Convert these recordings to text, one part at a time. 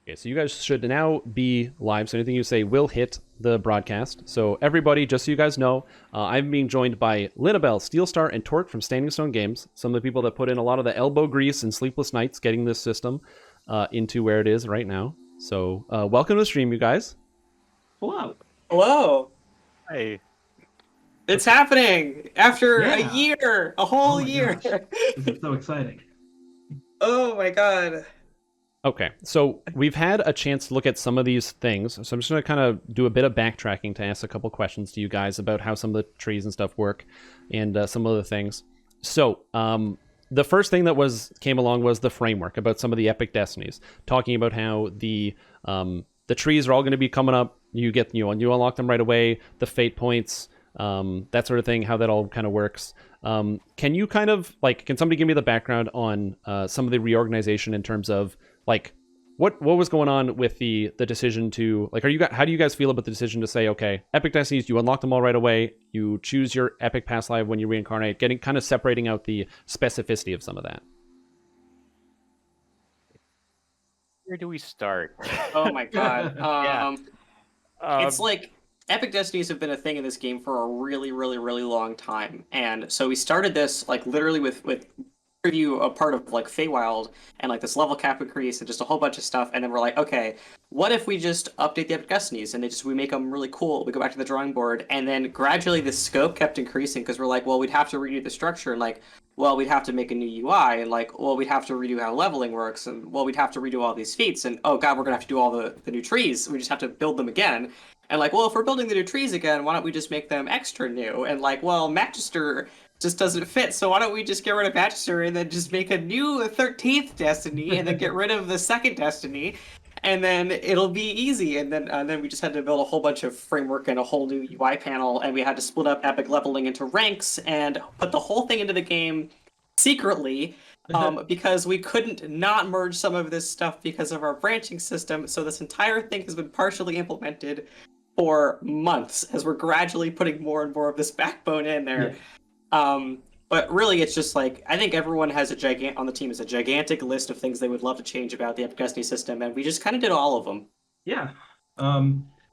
Okay, so you guys should now be live. So anything you say will hit the broadcast. So everybody, just so you guys know, I'm being joined by Linabelle, Steelstar, and Torque from Standing Stone Games. Some of the people that put in a lot of the elbow grease and sleepless nights getting this system into where it is right now. So welcome to the stream, you guys. Hello. Hello. Hey. It's happening after a Yeah. year, a whole Oh my year. gosh. This is so exciting. Oh my god. Okay, so we've had a chance to look at some of these things. So I'm just going to kind of do a bit of backtracking to ask a couple questions to you guys about how some of the trees and stuff work and some other things. So the first thing that came along was the framework about some of the epic destinies, talking about how the trees are all going to be coming up. You unlock them right away. The fate points, that sort of thing, how that all kind of works. Can you kind of can somebody give me the background on some of the reorganization in terms of what was going on with the decision to how do you guys feel about the decision to say, okay, epic destinies, you unlock them all right away, you choose your epic past life when you reincarnate, kind of separating out the specificity of some of that? Where do we start? Oh my god. Yeah. It's like epic destinies have been a thing in this game for a really, really, really long time. And so we started this literally with preview a part of Feywild and this level cap increase and just a whole bunch of stuff, and then we're like, okay, what if we just update the epic destinies and we make them really cool, we go back to the drawing board, and then gradually the scope kept increasing because we're like, well, we'd have to redo the structure, and well, we'd have to make a new UI, and well, we'd have to redo how leveling works, and well, we'd have to redo all these feats, and oh god, we're gonna have to do all the new trees, we just have to build them again. And well, if we're building the new trees again, why don't we just make them extra new? And well, Magister just doesn't fit, so why don't we just get rid of Magister and then just make a new 13th Destiny and then get rid of the second Destiny, and then it'll be easy. And then we just had to build a whole bunch of framework and a whole new UI panel, and we had to split up epic leveling into ranks and put the whole thing into the game secretly, because we couldn't not merge some of this stuff because of our branching system. So this entire thing has been partially implemented for months as we're gradually putting more and more of this backbone in there. Yeah. But really, it's just I think everyone has on the team is a gigantic list of things they would love to change about the Epic Destiny system, and we just kind of did all of them. Yeah.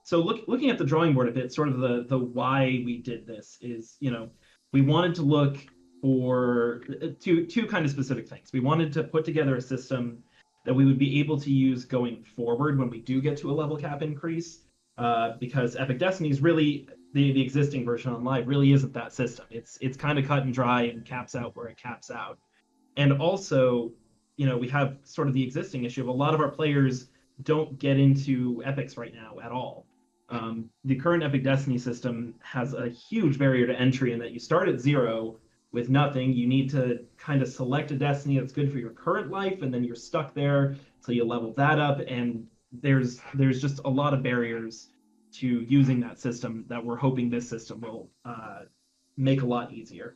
So looking at the drawing board a bit, sort of the why we did this is, we wanted to look for two kind of specific things. We wanted to put together a system that we would be able to use going forward when we do get to a level cap increase, because Epic Destinies really, the existing version on live really isn't that system. It's kind of cut and dry and caps out where it caps out. And also, we have sort of the existing issue of a lot of our players don't get into epics right now at all. The current Epic Destiny system has a huge barrier to entry in that you start at 0 with nothing. You need to kind of select a destiny that's good for your current life, and then you're stuck there until you level that up. And there's just a lot of barriers to using that system that we're hoping this system will make a lot easier.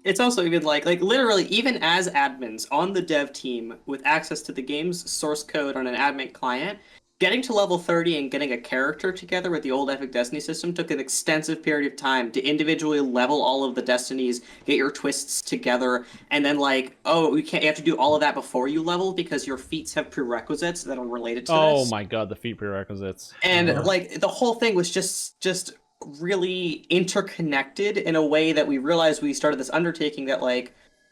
It's also even literally, even as admins on the dev team with access to the game's source code on an admin client, getting to level 30 and getting a character together with the old Epic Destiny system took an extensive period of time to individually level all of the destinies, get your twists together, and then oh, you have to do all of that before you level because your feats have prerequisites that are related to this. Oh my god, the feat prerequisites. And the whole thing was just really interconnected in a way that we realized we started this undertaking that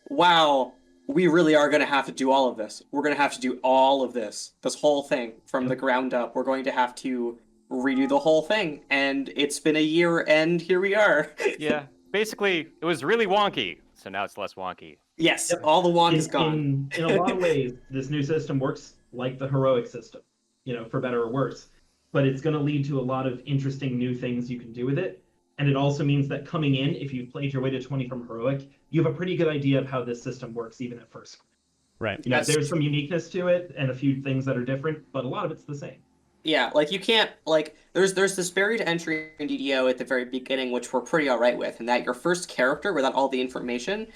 wow, we really are going to have to do all of this. We're going to have to do all of this whole thing from the ground up. We're going to have to redo the whole thing. And it's been a year, and here we are. Yeah, basically, it was really wonky, so now it's less wonky. Yes, all the wonk is gone. In a lot of ways, this new system works like the heroic system, for better or worse. But it's going to lead to a lot of interesting new things you can do with it. And it also means that coming in, if you've played your way to 20 from heroic, you have a pretty good idea of how this system works, even at first. Right. There's some uniqueness to it and a few things that are different, but a lot of it's the same. Yeah, you can't, there's this barrier to entry in DDO at the very beginning, which we're pretty all right with, and that your first character, without all the information,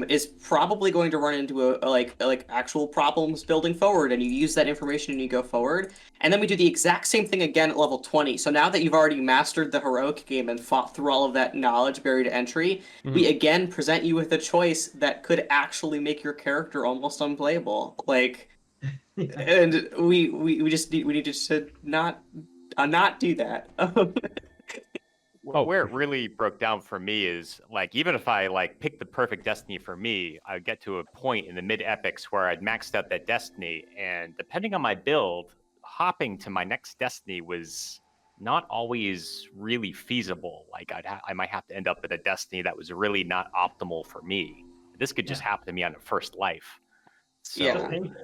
is probably going to run into a actual problems building forward, and you use that information and you go forward. And then we do the exact same thing again at level 20. So now that you've already mastered the heroic game and fought through all of that knowledge barrier to entry, we again present you with a choice that could actually make your character almost unplayable. and we just needed to not do that. Where it really broke down for me is like even if I like picked the perfect destiny for me, I'd get to a point in the mid epics where I'd maxed out that destiny, and depending on my build, hopping to my next destiny was not always really feasible. Like I might have to end up at a destiny that was really not optimal for me. This could just happen to me on the first life. So, Yeah. Painful.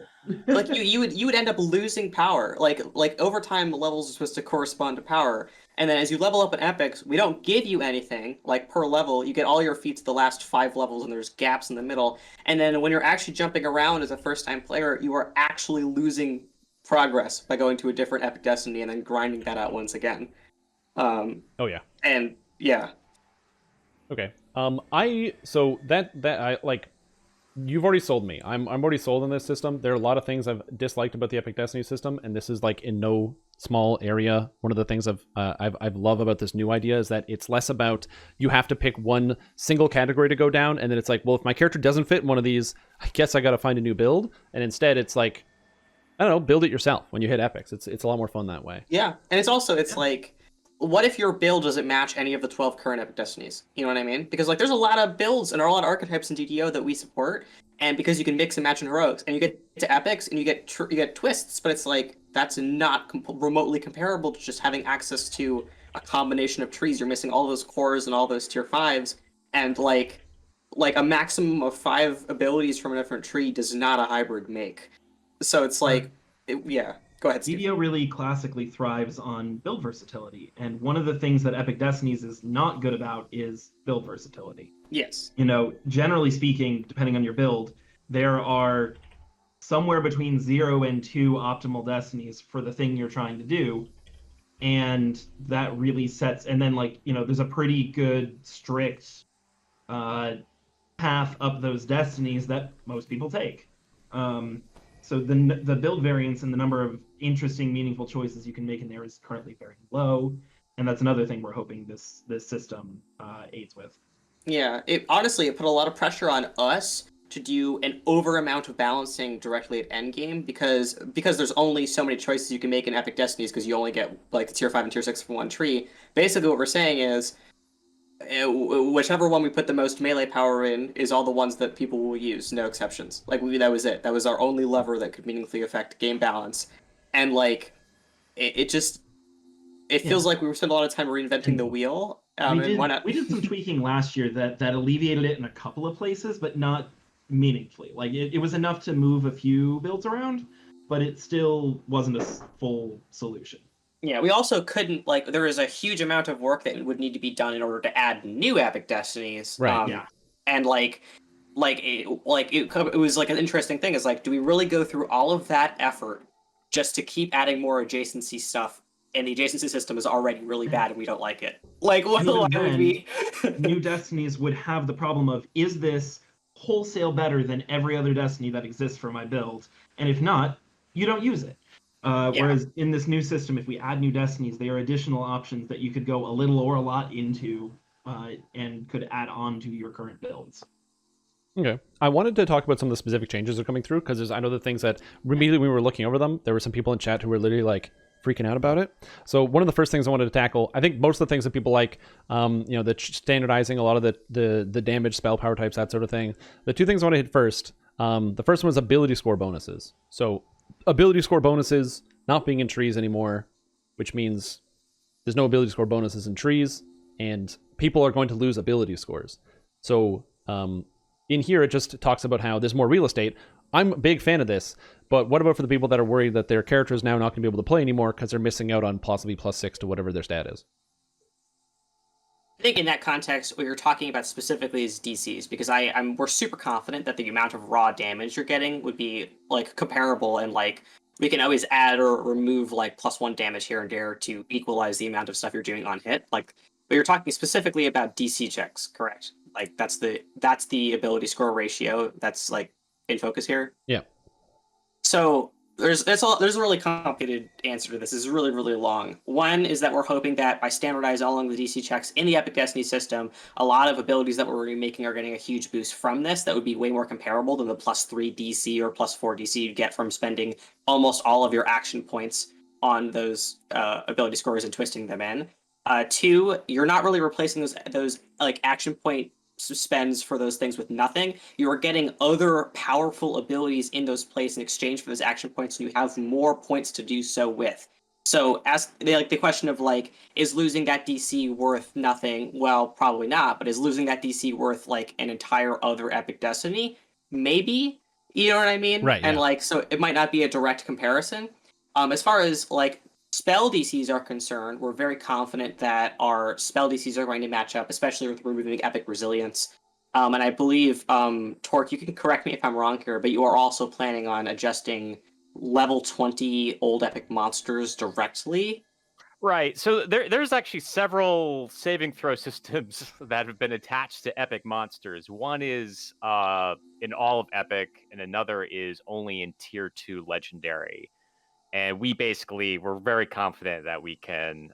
Like you would end up losing power. Like over time, levels are supposed to correspond to power, and then as you level up in epics, we don't give you anything like per level. You get all your feats the last 5 levels, and there's gaps in the middle. And then when you're actually jumping around as a first-time player, you are actually losing progress by going to a different epic destiny and then grinding that out once again. Oh yeah. And yeah, Okay. So that I like. You've already sold me. I'm already sold on this system. There are a lot of things I've disliked about the Epic Destiny system, and this is like in no small area. One of the things I've love about this new idea is that it's less about you have to pick one single category to go down, and then it's like, well, if my character doesn't fit one of these, I guess I got to find a new build. And instead, it's like, I don't know, build it yourself when you hit epics. It's a lot more fun that way. yeah, and it's like, what if your build doesn't match any of the 12 current epic destinies? You know what I mean? Because like there's a lot of builds and there are a lot of archetypes in DDO that we support, and because you can mix and match in heroics, and you get to epics and you get twists, but it's like that's not remotely comparable to just having access to a combination of trees. You're missing all those cores and all those tier 5s, and like a maximum of 5 abilities from a different tree does not a hybrid make. So it's like, yeah. Go ahead, Steve. DDO really classically thrives on build versatility, and one of the things that Epic Destinies is not good about is build versatility. Yes. You know, generally speaking, depending on your build, there are somewhere between 0 and 2 optimal destinies for the thing you're trying to do, and that really sets. And then, like, you know, there's a pretty good strict path up those destinies that most people take. So the build variance and the number of interesting, meaningful choices you can make in there is currently very low, and that's another thing we're hoping this system aids with. Yeah, it put a lot of pressure on us to do an over amount of balancing directly at endgame because there's only so many choices you can make in Epic Destinies because you only get like the tier 5 and tier 6 from one tree. Basically, what we're saying is whichever one we put the most melee power in is all the ones that people will use, no exceptions. Like that was it. That was our only lever that could meaningfully affect game balance, and like it feels like we spent a lot of time reinventing the wheel. We did some tweaking last year that alleviated it in a couple of places, but not meaningfully. Like it was enough to move a few builds around, but it still wasn't a full solution. Yeah, we also couldn't, like, there was a huge amount of work that would need to be done in order to add new Epic Destinies. Right, yeah. And, it was, like, an interesting thing. Is like, do we really go through all of that effort just to keep adding more adjacency stuff, and the adjacency system is already really bad and we don't like it? Like, what would be... New Destinies would have the problem of, is this wholesale better than every other Destiny that exists for my build? And if not, you don't use it. Whereas in this new system, if we add new destinies, they are additional options that you could go a little or a lot into and could add on to your current builds. Okay. I wanted to talk about some of the specific changes that are coming through because I know the things that immediately when we were looking over them, there were some people in chat who were literally like freaking out about it. So one of the first things I wanted to tackle, I think most of the things that people like, the standardizing a lot of the damage, spell power types, that sort of thing. The two things I want to hit first. The first one was ability score bonuses. So ability score bonuses not being in trees anymore, which means there's no ability score bonuses in trees, and people are going to lose ability scores. So in here, it just talks about how there's more real estate. I'm a big fan of this, but what about for the people that are worried that their character is now not going to be able to play anymore because they're missing out on possibly +6 to whatever their stat is? I think in that context, what you're talking about specifically is DCs, because we're super confident that the amount of raw damage you're getting would be like comparable, and like we can always add or remove like +1 damage here and there to equalize the amount of stuff you're doing on hit. Like, but you're talking specifically about DC checks, correct? Like that's the ability score ratio that's like in focus here. Yeah. So there's a really complicated answer to this. It's really, really long. One is that we're hoping that by standardizing all of the DC checks in the Epic Destiny system, a lot of abilities that we're making are getting a huge boost from this that would be way more comparable than the +3 DC or +4 DC you get from spending almost all of your action points on those ability scores and twisting them in. Two, you're not really replacing those like action point spends for those things with nothing. You are getting other powerful abilities in those places in exchange for those action points, and you have more points to do so with. So ask the question of like, is losing that DC worth nothing? Well, probably not, but is losing that DC worth like an entire other Epic Destiny? Maybe. You know what I mean? Right, And yeah. like, so it might not be a direct comparison. As far as like spell DCs are concerned, we're very confident that our spell DCs are going to match up, especially with removing Epic Resilience. And I believe, Torque, you can correct me if I'm wrong here, but you are also planning on adjusting level 20 old Epic monsters directly. Right. So there's actually several saving throw systems that have been attached to Epic monsters. One is in all of Epic, and another is only in Tier 2 Legendary. And we're very confident that we can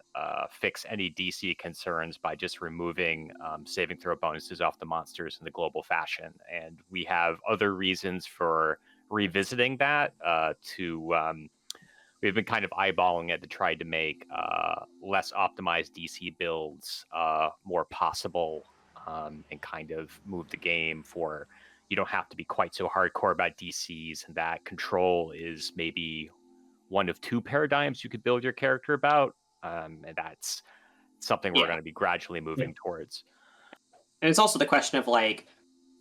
fix any DC concerns by just removing saving throw bonuses off the monsters in the global fashion. And we have other reasons for revisiting that we've been kind of eyeballing it to try to make less optimized DC builds more possible and kind of move the game for you don't have to be quite so hardcore about DCs, and that control is maybe one of two paradigms you could build your character about, and that's something we're going to be gradually moving towards. And it's also the question of like,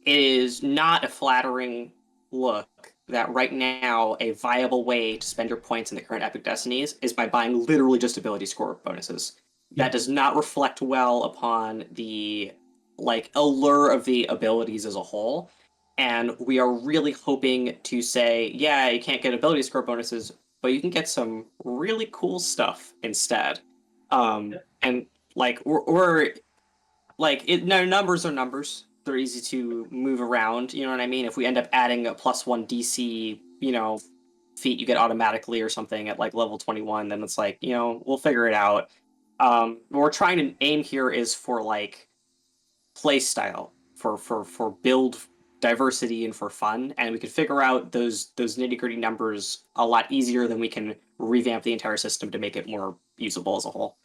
it is not a flattering look that right now a viable way to spend your points in the current Epic Destinies is by buying literally just ability score bonuses. That does not reflect well upon the like allure of the abilities as a whole. And we are really hoping to say, yeah, you can't get ability score bonuses, but you can get some really cool stuff instead. And like we're like no, numbers are numbers. They're easy to move around. You know what I mean? If we end up adding a +1 DC, feat you get automatically or something at like level 21, then it's like, we'll figure it out. What we're trying to aim here is for like play style, for build diversity and for fun, and we could figure out those nitty-gritty numbers a lot easier than we can revamp the entire system to make it more usable as a whole.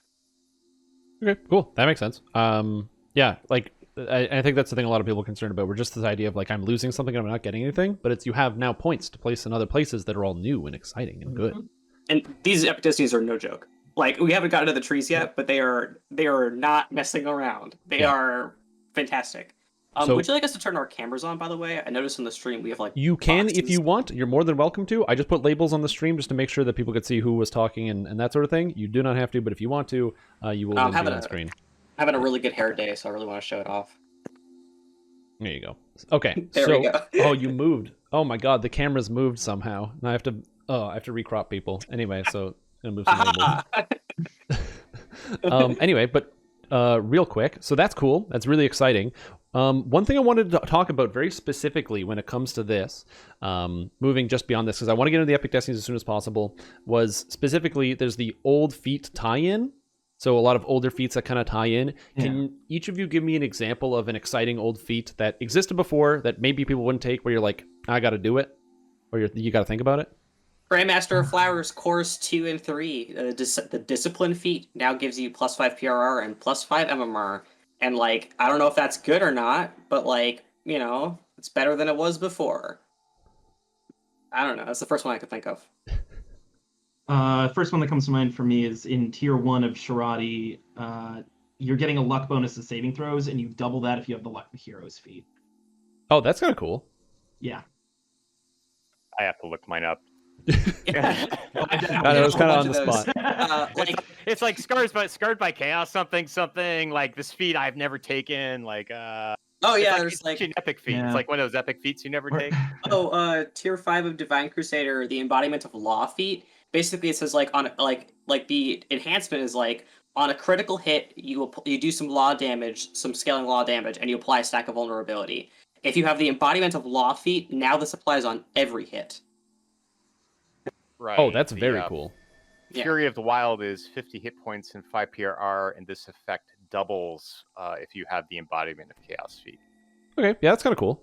Okay, cool. That makes sense. Yeah, like I think that's the thing a lot of people are concerned about. We're just this idea of like I'm losing something and I'm not getting anything, but it's you have now points to place in other places that are all new and exciting and good. And these Epic Destinies are no joke. Like we haven't gotten to the trees yet, but they are not messing around. They are fantastic. So, would you like us to turn our cameras on, by the way? I noticed on the stream we have like you can boxes. if you want. You're more than welcome to. I just put labels on the stream just to make sure that people could see who was talking and that sort of thing. You do not have to, but if you want to, you will be on screen. Having a really good hair day, so I really want to show it off. There you go. Okay. There we go. Oh, you moved. Oh my god, the camera's moved somehow. Now I have to recrop people. Anyway, so I'm gonna move some labels. Anyway, but real quick, so that's cool. That's really exciting. One thing I wanted to talk about very specifically when it comes to this, moving just beyond this, because I want to get into the Epic Destinies as soon as possible, was specifically there's the old feat tie-in. So a lot of older feats that kind of tie in. Yeah. Can each of you give me an example of an exciting old feat that existed before that maybe people wouldn't take, where you're like, I got to do it, or you got to think about it? Grandmaster of Flowers Cores 2 and 3, the Discipline feat now gives you +5 PRR and +5 MMR. And, like, I don't know if that's good or not, but, like, it's better than it was before. I don't know. That's the first one I could think of. First one that comes to mind for me is in Tier 1 of Shirati. You're getting a luck bonus to saving throws, and you double that if you have the Luck of Heroes feat. Oh, that's kind of cool. Yeah. I have to look mine up. That was kind of on the spot. It's like scarred by chaos, something like this feat I've never taken. Like there's like an epic feat. Yeah. It's like one of those epic feats you never take. Tier 5 of Divine Crusader, the Embodiment of Law feat. Basically, it says like on like the enhancement is like on a critical hit, you do some law damage, some scaling law damage, and you apply a stack of vulnerability. If you have the Embodiment of Law feat, now this applies on every hit. Right. Oh, that's very cool. Yeah. Fury of the Wild is 50 hit points and 5 PRR, and this effect doubles if you have the embodiment of Chaos Feat. Okay, yeah, that's kind of cool.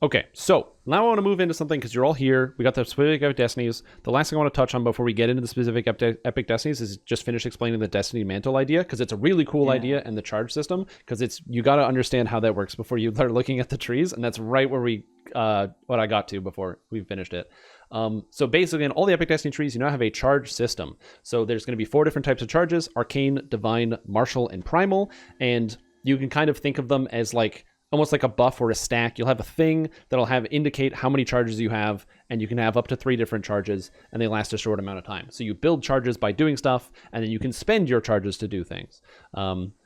Okay, so now I want to move into something because you're all here. We got the specific Epic Destinies. The last thing I want to touch on before we get into the specific Epic Destinies is just finish explaining the Destiny Mantle idea, because it's a really cool idea, and the charge system, because it's you got to understand how that works before you start looking at the trees, and that's right where we what I got to before we finished it. So basically, in all the Epic Destiny trees, you now have a charge system. So there's going to be 4 different types of charges: Arcane, Divine, Martial, and Primal, and you can kind of think of them as like almost like a buff or a stack. You'll have a thing that'll have indicate how many charges you have, and you can have up to 3 different charges, and they last a short amount of time. So you build charges by doing stuff, and then you can spend your charges to do things.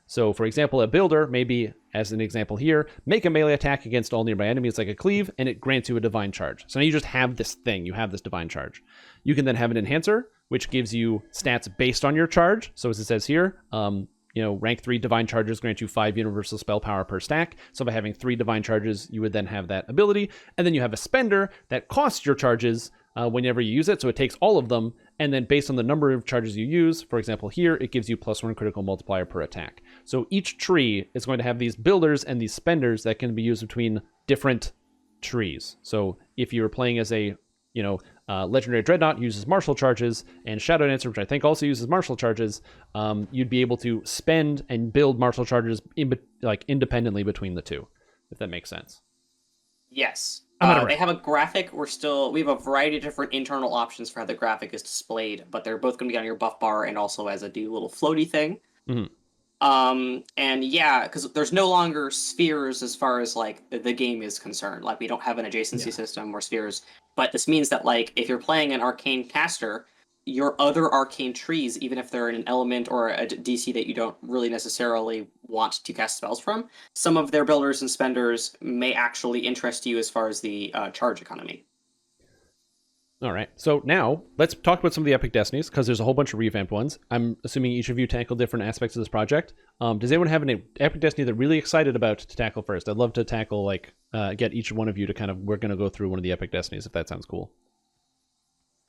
So for example, a builder, maybe as an example here, make a melee attack against all nearby enemies like a cleave, and it grants you a divine charge. So now you just have this thing, you have this divine charge. You can then have an enhancer, which gives you stats based on your charge. So as it says here, rank 3 divine charges grant you 5 universal spell power per stack. So by having 3 divine charges, you would then have that ability. And then you have a spender that costs your charges whenever you use it. So it takes all of them. And then based on the number of charges you use, for example, here, it gives you +1 critical multiplier per attack. So each tree is going to have these builders and these spenders that can be used between different trees. So if you're playing as a Legendary Dreadnought uses martial charges, and Shadow Dancer, which I think also uses martial charges, you'd be able to spend and build martial charges independently between the two, if that makes sense. Yes. They have a graphic. We have a variety of different internal options for how the graphic is displayed, but they're both going to be on your buff bar and also as a little floaty thing. Mm-hmm. And yeah, because there's no longer spheres as far as like the game is concerned. Like we don't have an adjacency system or spheres, but this means that like if you're playing an arcane caster, your other arcane trees, even if they're in an element or a DC that you don't really necessarily want to cast spells from, some of their builders and spenders may actually interest you as far as the charge economy. All right, so now let's talk about some of the Epic Destinies, because there's a whole bunch of revamped ones. I'm assuming each of you tackle different aspects of this project. Does anyone have an Epic Destiny they're really excited about to tackle first? I'd love to tackle, get each one of you to we're going to go through one of the Epic Destinies, if that sounds cool.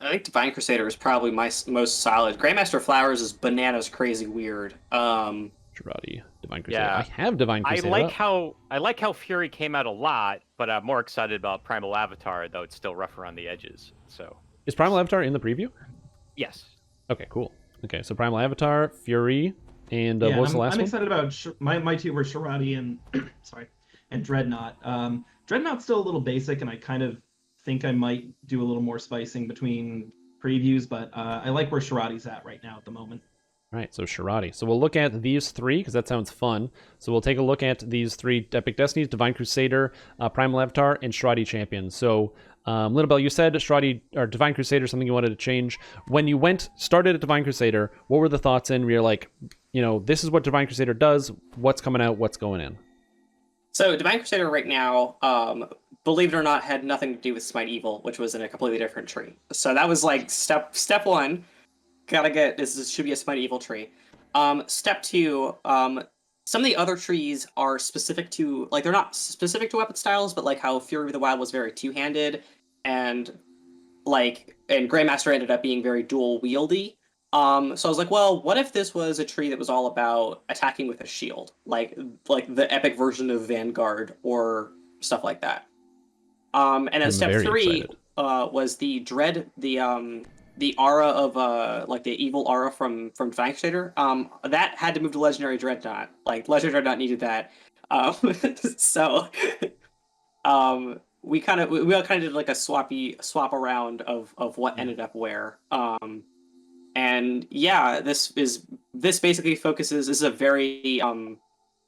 I think Divine Crusader is probably my most solid. Grandmaster Flowers is bananas crazy weird. Shirati, Divine Crusader. Yeah. I have Divine Crusader. I like how Fury came out a lot, but I'm more excited about Primal Avatar, though it's still rough around the edges. So is Primal Avatar in the preview? Yes. Okay, cool. Okay, so Primal Avatar, Fury, and what was the last one? I'm excited about my 2 were Shirati and and Dreadnought. Dreadnought's still a little basic, and I kind of think I might do a little more spicing between previews, but I like where Shirati's at right now at the moment. All right, so Shirati. So we'll look at these 3, because that sounds fun. So we'll take a look at these 3 Epic Destinies: Divine Crusader, Primal Avatar, and Shardi Champion. So, Littlebell, you said Shardi or Divine Crusader, something you wanted to change. When you started at Divine Crusader, what were the thoughts in? Where you're like, this is what Divine Crusader does. What's coming out? What's going in? So Divine Crusader right now, believe it or not, had nothing to do with Smite Evil, which was in a completely different tree. So that was like step 1. This should be a Smite Evil tree. Step 2, some of the other trees are specific to, they're not specific to weapon styles, but like how Fury of the Wild was very two-handed, and Grandmaster ended up being very dual wieldy. So I was like, well, what if this was a tree that was all about attacking with a shield, like the epic version of Vanguard or stuff like that. And then step 3 was the dread, the aura of the evil aura from Divine Crusader. That had to move to Legendary Dreadnought. Legendary Dreadnought needed that. So we all kind of did like a swap around of what ended up where. And yeah, this basically focuses. This is a very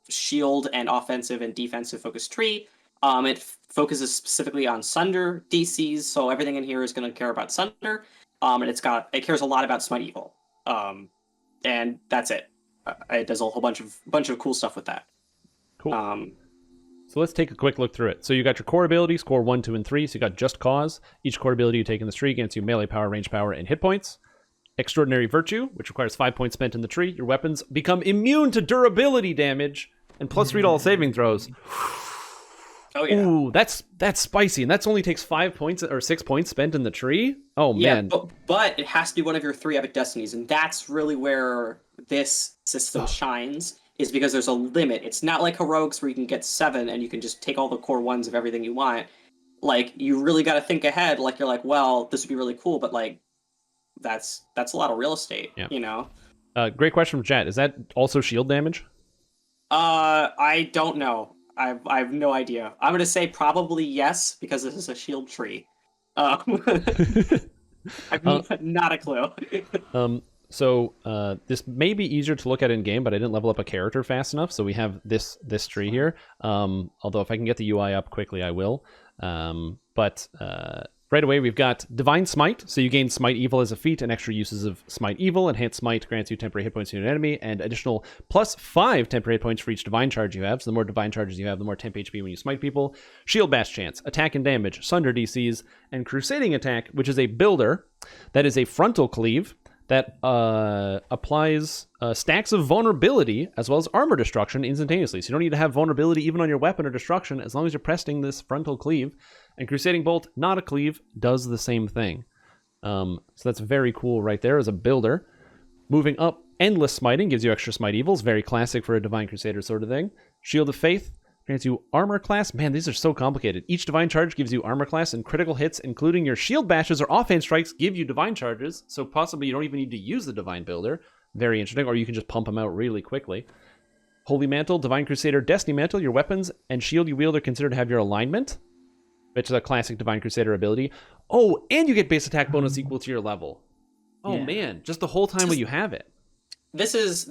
shield and offensive and defensive focused tree. It focuses specifically on Sunder DCs, so everything in here is going to care about Sunder. And it cares a lot about Smite Evil. And that's it. It does a whole bunch of cool stuff with that. Cool. So let's take a quick look through it. So you got your core abilities, core 1, 2, and 3. So you got Just Cause. Each core ability you take in this tree grants you melee power, range power, and hit points. Extraordinary Virtue, which requires 5 points spent in the tree. Your weapons become immune to durability damage and +3 to all saving throws. Oh yeah. Ooh, that's spicy, and that's only takes 5 points or 6 points spent in the tree. Oh man. But it has to be one of your 3 epic destinies, and that's really where this system shines. Is because there's a limit. It's not like heroics where you can get 7 and you can just take all the core ones of everything you want. Like you really got to think ahead. Like you're like, well, this would be really cool, but like that's a lot of real estate. Yeah. You know. Great question from chat. Is that also shield damage? I don't know. I have no idea. I'm gonna say probably yes because this is a shield tree. I've not a clue. So this may be easier to look at in game, but I didn't level up a character fast enough. So we have this tree here. Although if I can get the UI up quickly, I will. But right away, we've got Divine Smite. So you gain Smite Evil as a feat and extra uses of Smite Evil. Enhanced Smite grants you temporary hit points to an enemy and additional +5 temporary hit points for each Divine Charge you have. So the more Divine Charges you have, the more temp HP when you smite people. Shield Bash Chance, Attack and Damage, Sunder DCs, and Crusading Attack, which is a builder that is a frontal cleave that applies stacks of vulnerability as well as armor destruction instantaneously. So you don't need to have vulnerability even on your weapon or destruction as long as you're pressing this frontal cleave. And Crusading Bolt, not a cleave, does the same thing. So that's very cool right there as a builder. Moving up, Endless Smiting gives you extra Smite Evils, very classic for a Divine Crusader sort of thing. Shield of Faith grants you armor class. Man, these are so complicated. Each Divine Charge gives you armor class, and critical hits, including your shield bashes or offhand strikes, give you Divine Charges. So possibly you don't even need to use the Divine Builder. Very interesting. Or you can just pump them out really quickly. Holy Mantle, Divine Crusader, Destiny Mantle. Your weapons and shield you wield are considered to have your alignment, which is a classic Divine Crusader ability. Oh, and you get base attack bonus equal to your level. Oh man, just the whole time when you have it. This is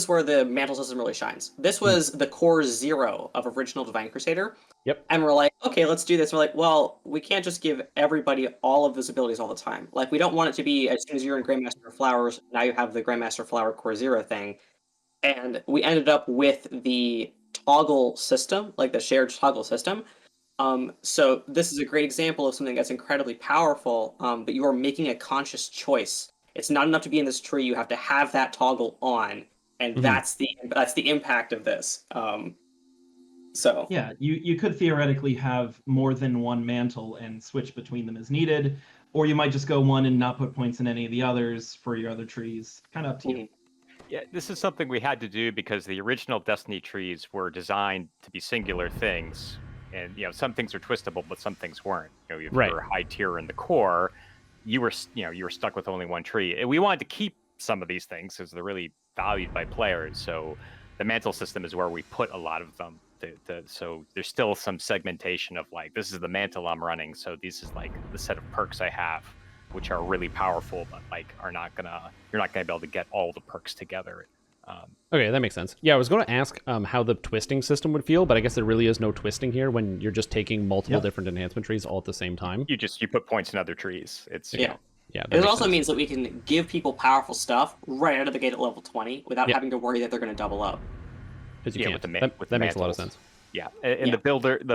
where the Mantle system really shines. This was the core 0 of original Divine Crusader. Yep. And we're like, okay, let's do this. We're like, well, we can't just give everybody all of those abilities all the time. Like, we don't want it to be as soon as you're in Grandmaster Flowers, now you have the Grandmaster Flower core 0 thing. And we ended up with the toggle system, like the shared toggle system. So this is a great example of something that's incredibly powerful, but you are making a conscious choice. It's not enough to be in this tree. You have to have that toggle on, and that's the impact of this. So yeah, you could theoretically have more than one mantle and switch between them as needed, or you might just go one and not put points in any of the others for your other trees. Kind of up to you. Yeah, this is something we had to do because the original Destiny trees were designed to be singular things, and some things are twistable, but some things weren't. If you were high tier in the core, you were stuck with only one tree. And we wanted to keep some of these things because they're really valued by players. So the Mantle system is where we put a lot of them. So there's still some segmentation of like, this is the Mantle I'm running, so this is like the set of perks I have, which are really powerful, but like you're not gonna be able to get all the perks together. Okay, that makes sense. Yeah, I was going to ask how the twisting system would feel, but I guess there really is no twisting here when you're just taking multiple different enhancement trees all at the same time. You put points in other trees. It's yeah. It also means that we can give people powerful stuff right out of the gate at level 20 without having to worry that they're going to double up. Because you can't. With that makes a lot of sense. Yeah, and the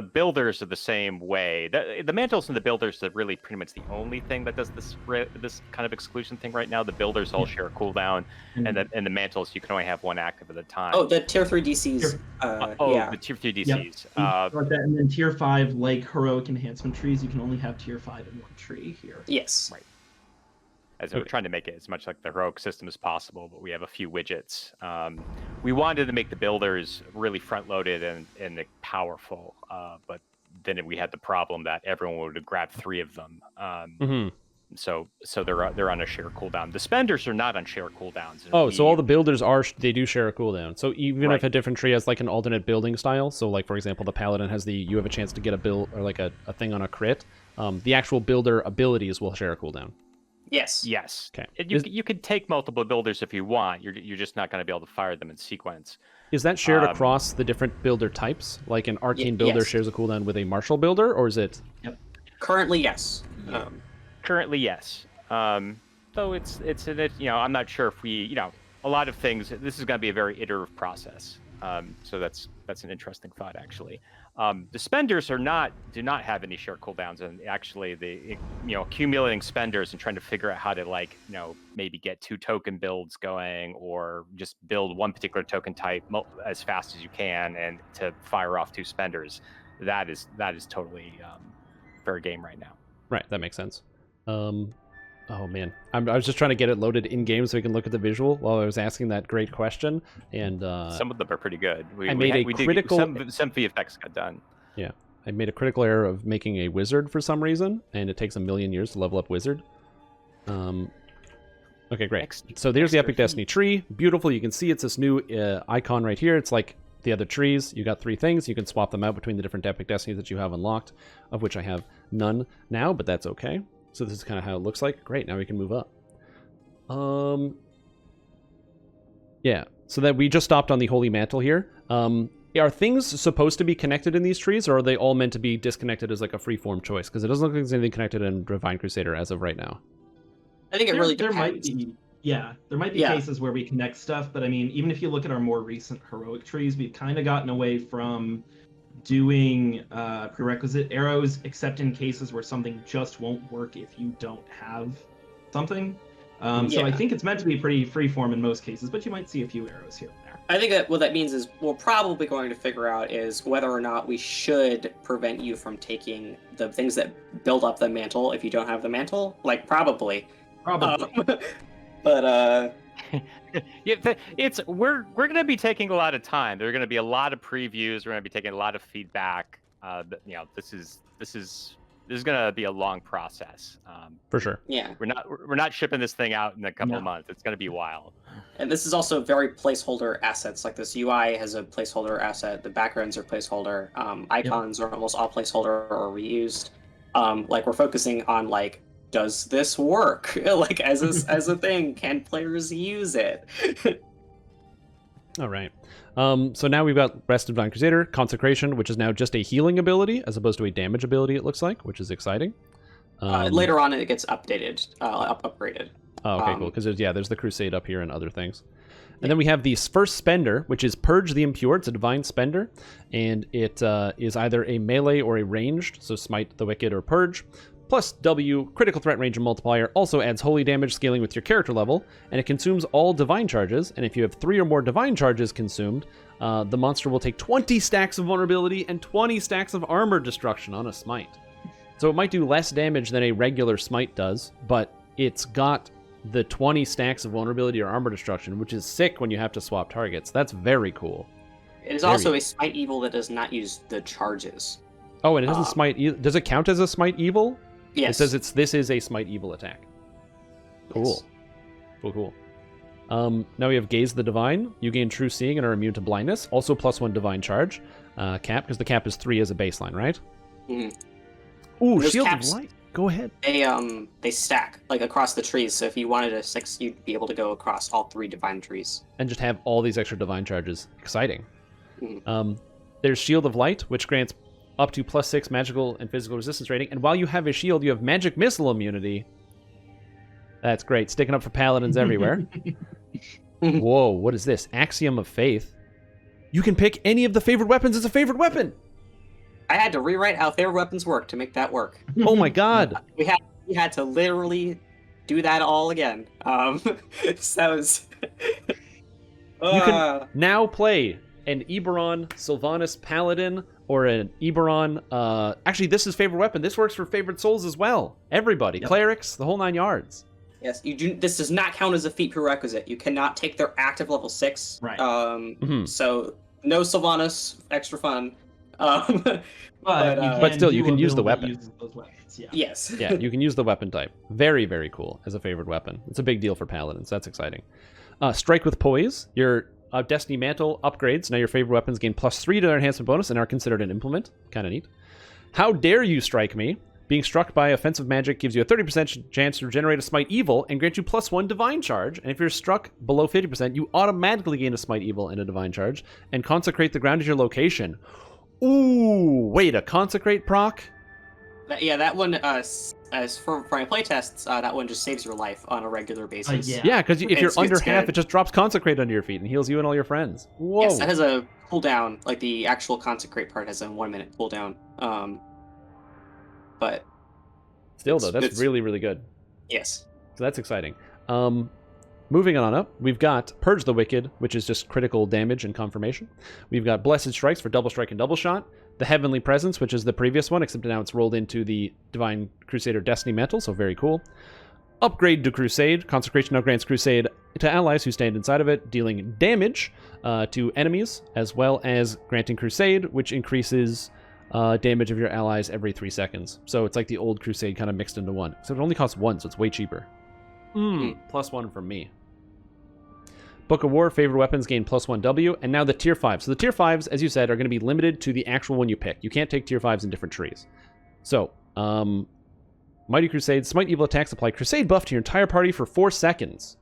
builders are the same way. The Mantles and the builders are really pretty much the only thing that does this kind of exclusion thing right now. The builders all share a cooldown, and the Mantles you can only have one active at a time. Oh, the tier 3 DCs. The tier 3 DCs. Yep. Like that, and then tier 5, like heroic enhancement trees, you can only have tier 5 in one tree here. Yes. Right. As we're trying to make it as much like the heroic system as possible, but we have a few widgets. We wanted to make the builders really front-loaded and powerful, but then we had the problem that everyone would grab 3 of them. So they're on a share cooldown. The spenders are not on share cooldowns. So all the builders do share a cooldown. So even if a different tree has like an alternate building style, so like for example the paladin has you have a chance to get a build or like a thing on a crit, the actual builder abilities will share a cooldown. Yes. Okay. You could take multiple builders if you want. You're just not going to be able to fire them in sequence. Is that shared across the different builder types? Like an arcane builder shares a cooldown with a martial builder, or is it? Yep. Currently, yes. Currently, yes. Though it's I'm not sure if we a lot of things. This is going to be a very iterative process. So that's an interesting thought actually. The spenders do not have any short cooldowns, and actually the accumulating spenders and trying to figure out how to maybe get 2 token builds going, or just build one particular token type as fast as you can and to fire off 2 spenders. That is totally fair game right now. Right, that makes sense. Oh man, I was just trying to get it loaded in game so we can look at the visual while I was asking that great question. And some of them are pretty good. Some VFX got done. Yeah, I made a critical error of making a wizard for some reason, and it takes 1,000,000 years to level up wizard. Okay, great. So there's the Epic Destiny tree. Beautiful. You can see it's this new icon right here. It's like the other trees. You got 3 things. You can swap them out between the different Epic Destinies that you have unlocked, of which I have none now, but that's okay. So this is kind of how it looks like. Great, now we can move up. Yeah, so that we just stopped on the Holy Mantle here. Are things supposed to be connected in these trees, or are they all meant to be disconnected as like a free-form choice? Because it doesn't look like there's anything connected in Divine Crusader as of right now. I think it really depends. There might be cases where we connect stuff, but I mean, even if you look at our more recent heroic trees, we've kind of gotten away from doing prerequisite arrows, except in cases where something just won't work if you don't have something. So I think it's meant to be pretty freeform in most cases, but you might see a few arrows here and there. I think that what that means is we're probably going to figure out is whether or not we should prevent you from taking the things that build up the mantle if you don't have the mantle. Like, probably. But we're going to be taking a lot of time. There are going to be a lot of previews. We're going to be taking a lot of feedback. This is going to be a long process. For sure. Yeah. We're not shipping this thing out in a couple of months. It's going to be wild. And this is also very placeholder assets. Like this UI has a placeholder asset. The backgrounds are placeholder. Icons are almost all placeholder or reused. Like we're focusing on like, does this work? Like as a thing, can players use it? All right. So now we've got Rest of Divine Crusader, Consecration, which is now just a healing ability as opposed to a damage ability, it looks like, which is exciting. Later on, it gets updated, upgraded. Oh, okay, cool. Because there's the Crusade up here and other things. And then we have the first Spender, which is Purge the Impure. It's a Divine Spender, and it is either a melee or a ranged, so Smite the Wicked or Purge. Plus W, critical threat range and multiplier, also adds holy damage scaling with your character level, and it consumes all divine charges, and if you have 3 or more divine charges consumed, the monster will take 20 stacks of vulnerability and 20 stacks of armor destruction on a Smite. So it might do less damage than a regular Smite does, but it's got the 20 stacks of vulnerability or armor destruction, which is sick when you have to swap targets. That's very cool. It is also a Smite Evil that does not use the charges. Oh, and it doesn't Smite... Does it count as a Smite Evil? Yes. It says this is a Smite Evil attack. Cool. Yes. Cool. Now we have Gaze the Divine. You gain True Seeing and are immune to blindness. Also +1 Divine Charge. Cap, because the cap is 3 as a baseline, right? Mm-hmm. Ooh, Shield of Light. Go ahead. They stack, like, across the trees, so if you wanted a 6, you'd be able to go across all 3 divine trees. And just have all these extra divine charges. Exciting. Mm-hmm. There's Shield of Light, which grants up to +6 magical and physical resistance rating, and while you have a shield, you have magic missile immunity. That's great. Sticking up for paladins everywhere. Whoa, what is this? Axiom of Faith. You can pick any of the favorite weapons as a favorite weapon! I had to rewrite how favorite weapons work to make that work. Oh my god! We had to literally do that all again. So was... You can now play an Eberron Sylvanas Paladin or an Eberron... actually, this is favorite weapon. This works for favorite souls as well. Everybody. Yep. Clerics, the whole 9 yards. Yes, this does not count as a feat prerequisite. You cannot take their active level 6. Right. So, no Sylvanas, extra fun. But still, you can use the weapon. Those weapons, yeah. Yes. Yeah, you can use the weapon type. Very, very cool as a favorite weapon. It's a big deal for paladins. That's exciting. Strike with Poise. Your Destiny Mantle upgrades. Now your favorite weapons gain +3 to their enhancement bonus and are considered an implement. Kind of neat. How Dare You Strike Me. Being struck by offensive magic gives you a 30% chance to regenerate a Smite Evil and grant you +1 Divine Charge. And if you're struck below 50%, you automatically gain a Smite Evil and a Divine Charge and consecrate the ground as your location. Ooh, wait, a Consecrate proc? That one, as for my playtests, that one just saves your life on a regular basis. Yeah, because if you're It's under half, good. it just drops Consecrate under your feet and heals you and all your friends. Whoa. Yes, that has a cooldown. Like the actual Consecrate part has a 1 minute cooldown. But Still, though, that's really, really good. yes. So that's exciting. Moving on up, we've got Purge the Wicked, which is just critical damage and confirmation. We've got Blessed Strikes for double strike and double shot. The Heavenly Presence, which is the previous one, except now it's rolled into the Divine Crusader Destiny Mantle, so very cool. Upgrade to Crusade. Consecration now grants Crusade to allies who stand inside of it, dealing damage to enemies, as well as granting Crusade, which increases damage of your allies every 3 seconds. So it's like the old Crusade kind of mixed into one. So it only costs 1, so it's way cheaper. +1 from me. Book of War, favorite weapons gain +1 W, and now the tier 5. So the tier 5s, as you said, are going to be limited to the actual one you pick. You can't take tier 5s in different trees. So, Mighty Crusade, Smite evil attacks, apply Crusade buff to your entire party for 4 seconds.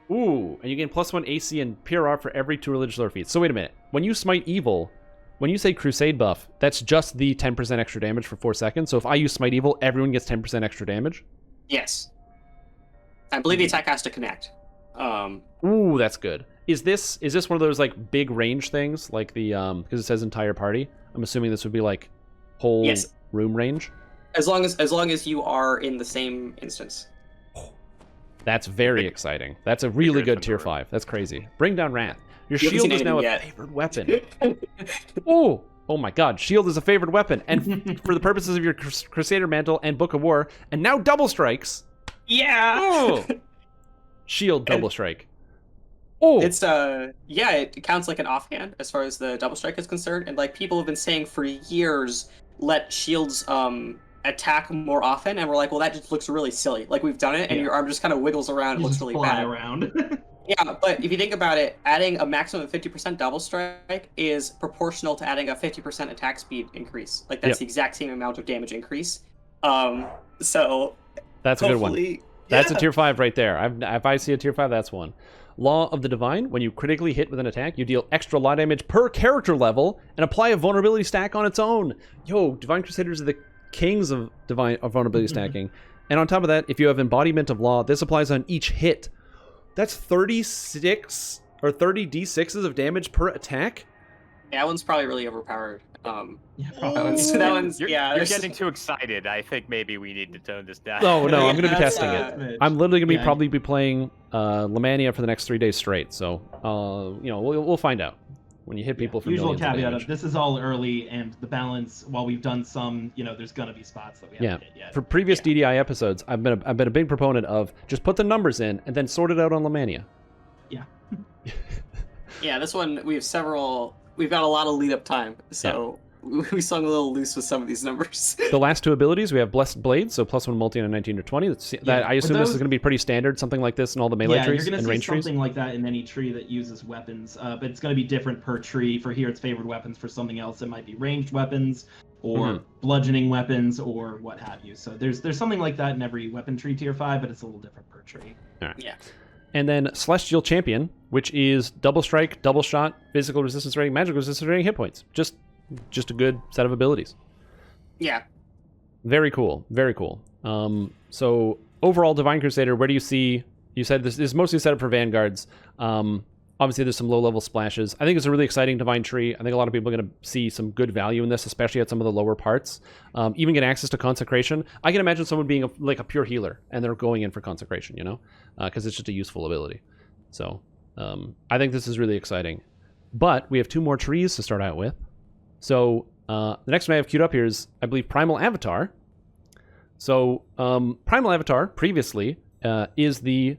Ooh, and you gain +1 AC and PRR for every 2 religious lore feats. So wait a minute. When you Smite evil, when you say Crusade buff, that's just the 10% extra damage for 4 seconds. So if I use Smite evil, everyone gets 10% extra damage? Yes. I believe the attack has to connect. Ooh, that's good. Is this one of those like big range things, like the because it says entire party? I'm assuming this would be like whole room range. As long as you are in the same instance. That's very exciting. That's a really good tier 5. That's crazy. Bring down Wrath. Your You haven't shield seen is now a anything yet. favored weapon. Oh my god, shield is a favored weapon, and for the purposes of your Crusader Mantle and Book of War, and now double strikes. Yeah. Oh. Shield double strike. Oh, It's it counts like an offhand as far as the double strike is concerned, and like people have been saying for years, let shields attack more often, and we're like, well, that just looks really silly. Like we've done it, and your arm just kind of wiggles around. It looks really bad. Around. Yeah, but if you think about it, adding a maximum of 50% double strike is proportional to adding a 50% attack speed increase. Like that's the exact same amount of damage increase. So that's a good one. That's a tier 5 right there. If I see a tier 5, that's one. Law of the Divine. When you critically hit with an attack, you deal extra law damage per character level and apply a vulnerability stack on its own. Yo, Divine Crusaders are the kings of vulnerability stacking. And on top of that, if you have Embodiment of Law, this applies on each hit. That's 36 or 30 d6s of damage per attack? Yeah, that one's probably really overpowered. That one's You're getting too excited. I think maybe we need to tone this down. No, I'm going to be testing it. it. I'm literally going to probably be playing Lamania for the next 3 days straight. So, we'll find out when you hit people for usual millions of caveat damage. of this is all early, and the balance. While we've done some, there's going to be spots that we haven't hit yet. For previous DDI episodes, I've been a big proponent of just put the numbers in and then sort it out on Lamania. Yeah. Yeah, this one we've got a lot of lead up time, so we swung a little loose with some of these numbers. The last 2 abilities, we have Blessed Blade, so +1 multi on a 19 or 20. I assume this is going to be pretty standard, something like this in all the melee trees you're and going to range see trees. something like that in any tree that uses weapons, but it's going to be different per tree. For here, it's favored weapons. For something else, it might be ranged weapons or bludgeoning weapons or what have you. So there's something like that in every weapon tree tier 5, but it's a little different per tree. Right. Yeah. And then Celestial Champion, which is double strike, double shot, physical resistance rating, magical resistance rating, hit points. Just a good set of abilities. Yeah. Very cool. Very cool. So overall, Divine Crusader, where do you see? You said this is mostly set up for vanguards. Obviously, there's some low-level splashes. I think it's a really exciting Divine tree. I think a lot of people are going to see some good value in this, especially at some of the lower parts. Even get access to Consecration. I can imagine someone being like a pure healer, and they're going in for Consecration, because it's just a useful ability. So I think this is really exciting. But we have 2 more trees to start out with. So the next one I have queued up here is, I believe, Primal Avatar. So Primal Avatar, previously, is the,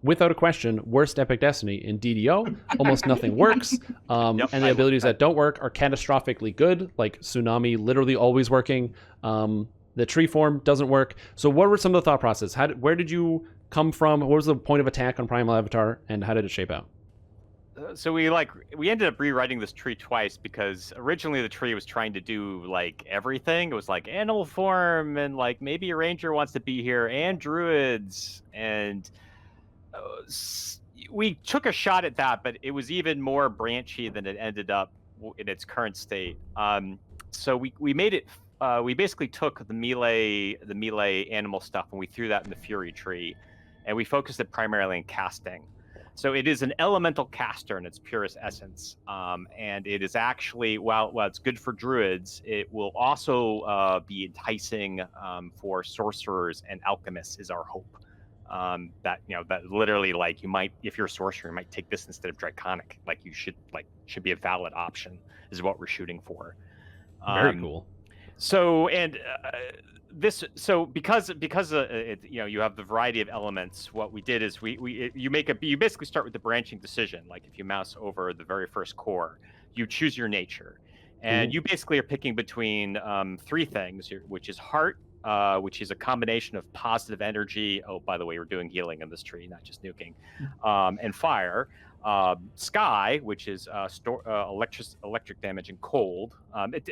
without a question, worst Epic Destiny in DDO. Almost nothing works. And the abilities that don't work are catastrophically good, like Tsunami literally always working. The tree form doesn't work. So what were some of the thought process? Where did you come from? What was the point of attack on Primal Avatar, and how did it shape out? So we ended up rewriting this tree twice, because originally the tree was trying to do like everything. It was like animal form, and like maybe a ranger wants to be here, and druids, and we took a shot at that, but it was even more branchy than it ended up in its current state. So we made it we basically took the melee animal stuff and we threw that in the Fury tree, and we focused it primarily in casting. So it is an elemental caster in its purest essence, and it is actually, while it's good for druids, it will also be enticing for sorcerers and alchemists. Is our hope that that literally, like, you might, if you're a sorcerer, you might take this instead of draconic. Like, you should be a valid option. Is what we're shooting for. Very cool. So because you have the variety of elements, what we did is you basically start with the branching decision. Like, if you mouse over the very first core, you choose your nature, and you basically are picking between three things, which is heart, which is a combination of positive energy. Oh, by the way, we're doing healing in this tree, not just nuking, and fire. Sky, which is electric damage, and cold.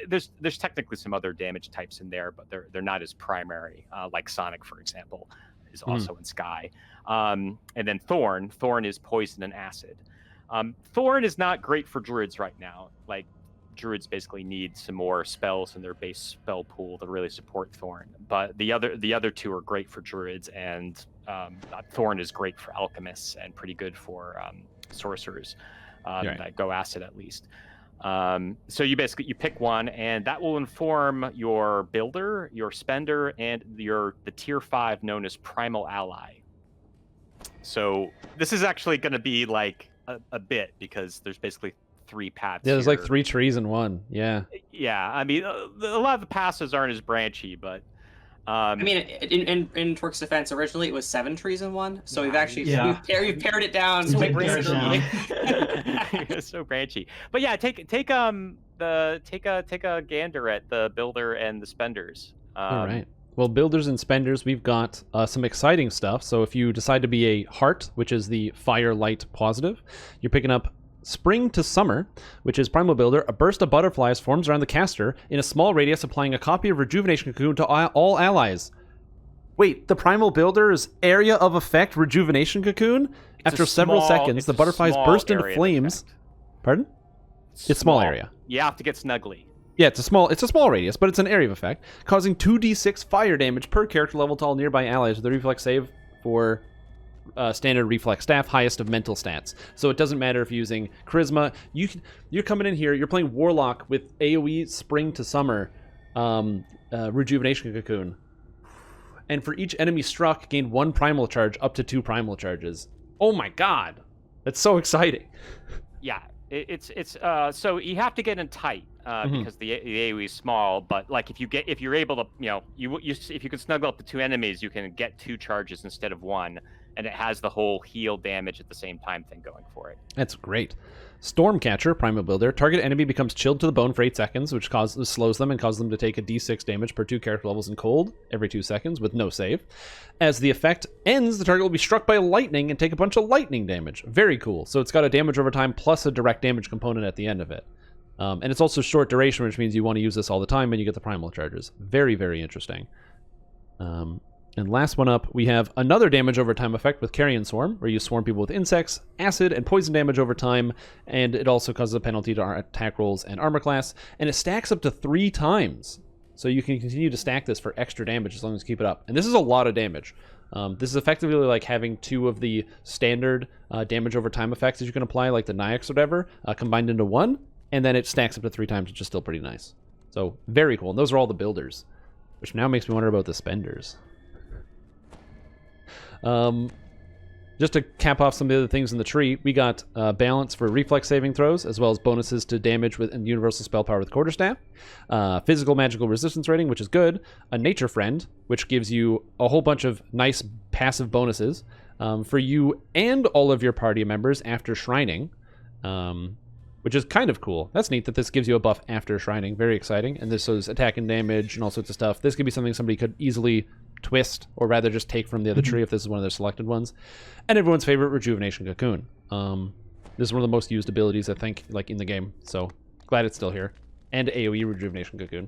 There's technically some other damage types in there, but they're not as primary. Like Sonic, for example, is also in Sky. And then Thorn. Thorn is poison and acid. Thorn is not great for druids right now. Like, druids basically need some more spells in their base spell pool to really support Thorn. But the other two are great for druids, and Thorn is great for alchemists and pretty good for sorcerers that go acid, at least. So you pick one, and that will inform your builder, your spender, and the tier 5 known as Primal Ally. So this is actually going to be like a bit, because there's basically 3 paths. Yeah, there's here. like 3 trees in one. Yeah. Yeah, I mean, a lot of the passes aren't as branchy, but I mean, in Twerk's defense, originally it was 7 trees in one, so we've actually we've pared it down. So It's so branchy. But yeah, take a gander at the builder and the spenders. All right. Well, builders and spenders, we've got some exciting stuff. So if you decide to be a heart, which is the fire light positive, you're picking up Spring to Summer, which is Primal Builder. A burst of butterflies forms around the caster in a small radius, applying a copy of Rejuvenation Cocoon to all allies. Wait, the Primal Builder's area of effect, Rejuvenation Cocoon? After several seconds, the butterflies burst into flames. Pardon? It's small area. You have to get snuggly. Yeah, it's a small radius, but it's an area of effect, causing 2d6 fire damage per character level to all nearby allies with a reflex save for standard reflex staff, highest of mental stats. So it doesn't matter if you're using charisma. You're coming in here, you're playing Warlock with AoE Spring to Summer, Rejuvenation Cocoon. And for each enemy struck, gain 1 primal charge, up to 2 primal charges. Oh my god. That's so exciting. Yeah, it's so you have to get in tight. Because the AoE is small, but like if you're able to, if you can snuggle up the 2 enemies, you can get 2 charges instead of 1, and it has the whole heal damage at the same time thing going for it. That's great. Stormcatcher, Primal Builder. Target enemy becomes chilled to the bone for 8 seconds, which slows them and causes them to take a d6 damage per 2 character levels in cold every 2 seconds with no save. As the effect ends, the target will be struck by lightning and take a bunch of lightning damage. Very cool. So it's got a damage over time plus a direct damage component at the end of it. And it's also short duration, which means you want to use this all the time and you get the primal charges. Very, very interesting. And last one up, we have another damage over time effect with Carrion Swarm, where you swarm people with insects, acid, and poison damage over time, and it also causes a penalty to our attack rolls and armor class, and it stacks up to 3 times. So you can continue to stack this for extra damage as long as you keep it up. And this is a lot of damage. This is effectively like having 2 of the standard damage over time effects that you can apply, like the Nyx or whatever, combined into 1, and then it stacks up to 3 times, which is still pretty nice. So very cool. And those are all the builders, which now makes me wonder about the spenders. Just to cap off some of the other things in the tree, we got balance for reflex saving throws, as well as bonuses to damage with and universal spell power with quarterstaff, physical magical resistance rating, which is good, a nature friend, which gives you a whole bunch of nice passive bonuses for you and all of your party members after shrining, which is kind of cool. That's neat that this gives you a buff after shrining. Very exciting. And this is attack and damage and all sorts of stuff. This could be something somebody could easily twist, or rather just take from the other tree if this is one of their selected ones. And everyone's favorite, Rejuvenation Cocoon. This is one of the most used abilities, I think, like in the game. So glad it's still here. And AoE Rejuvenation Cocoon.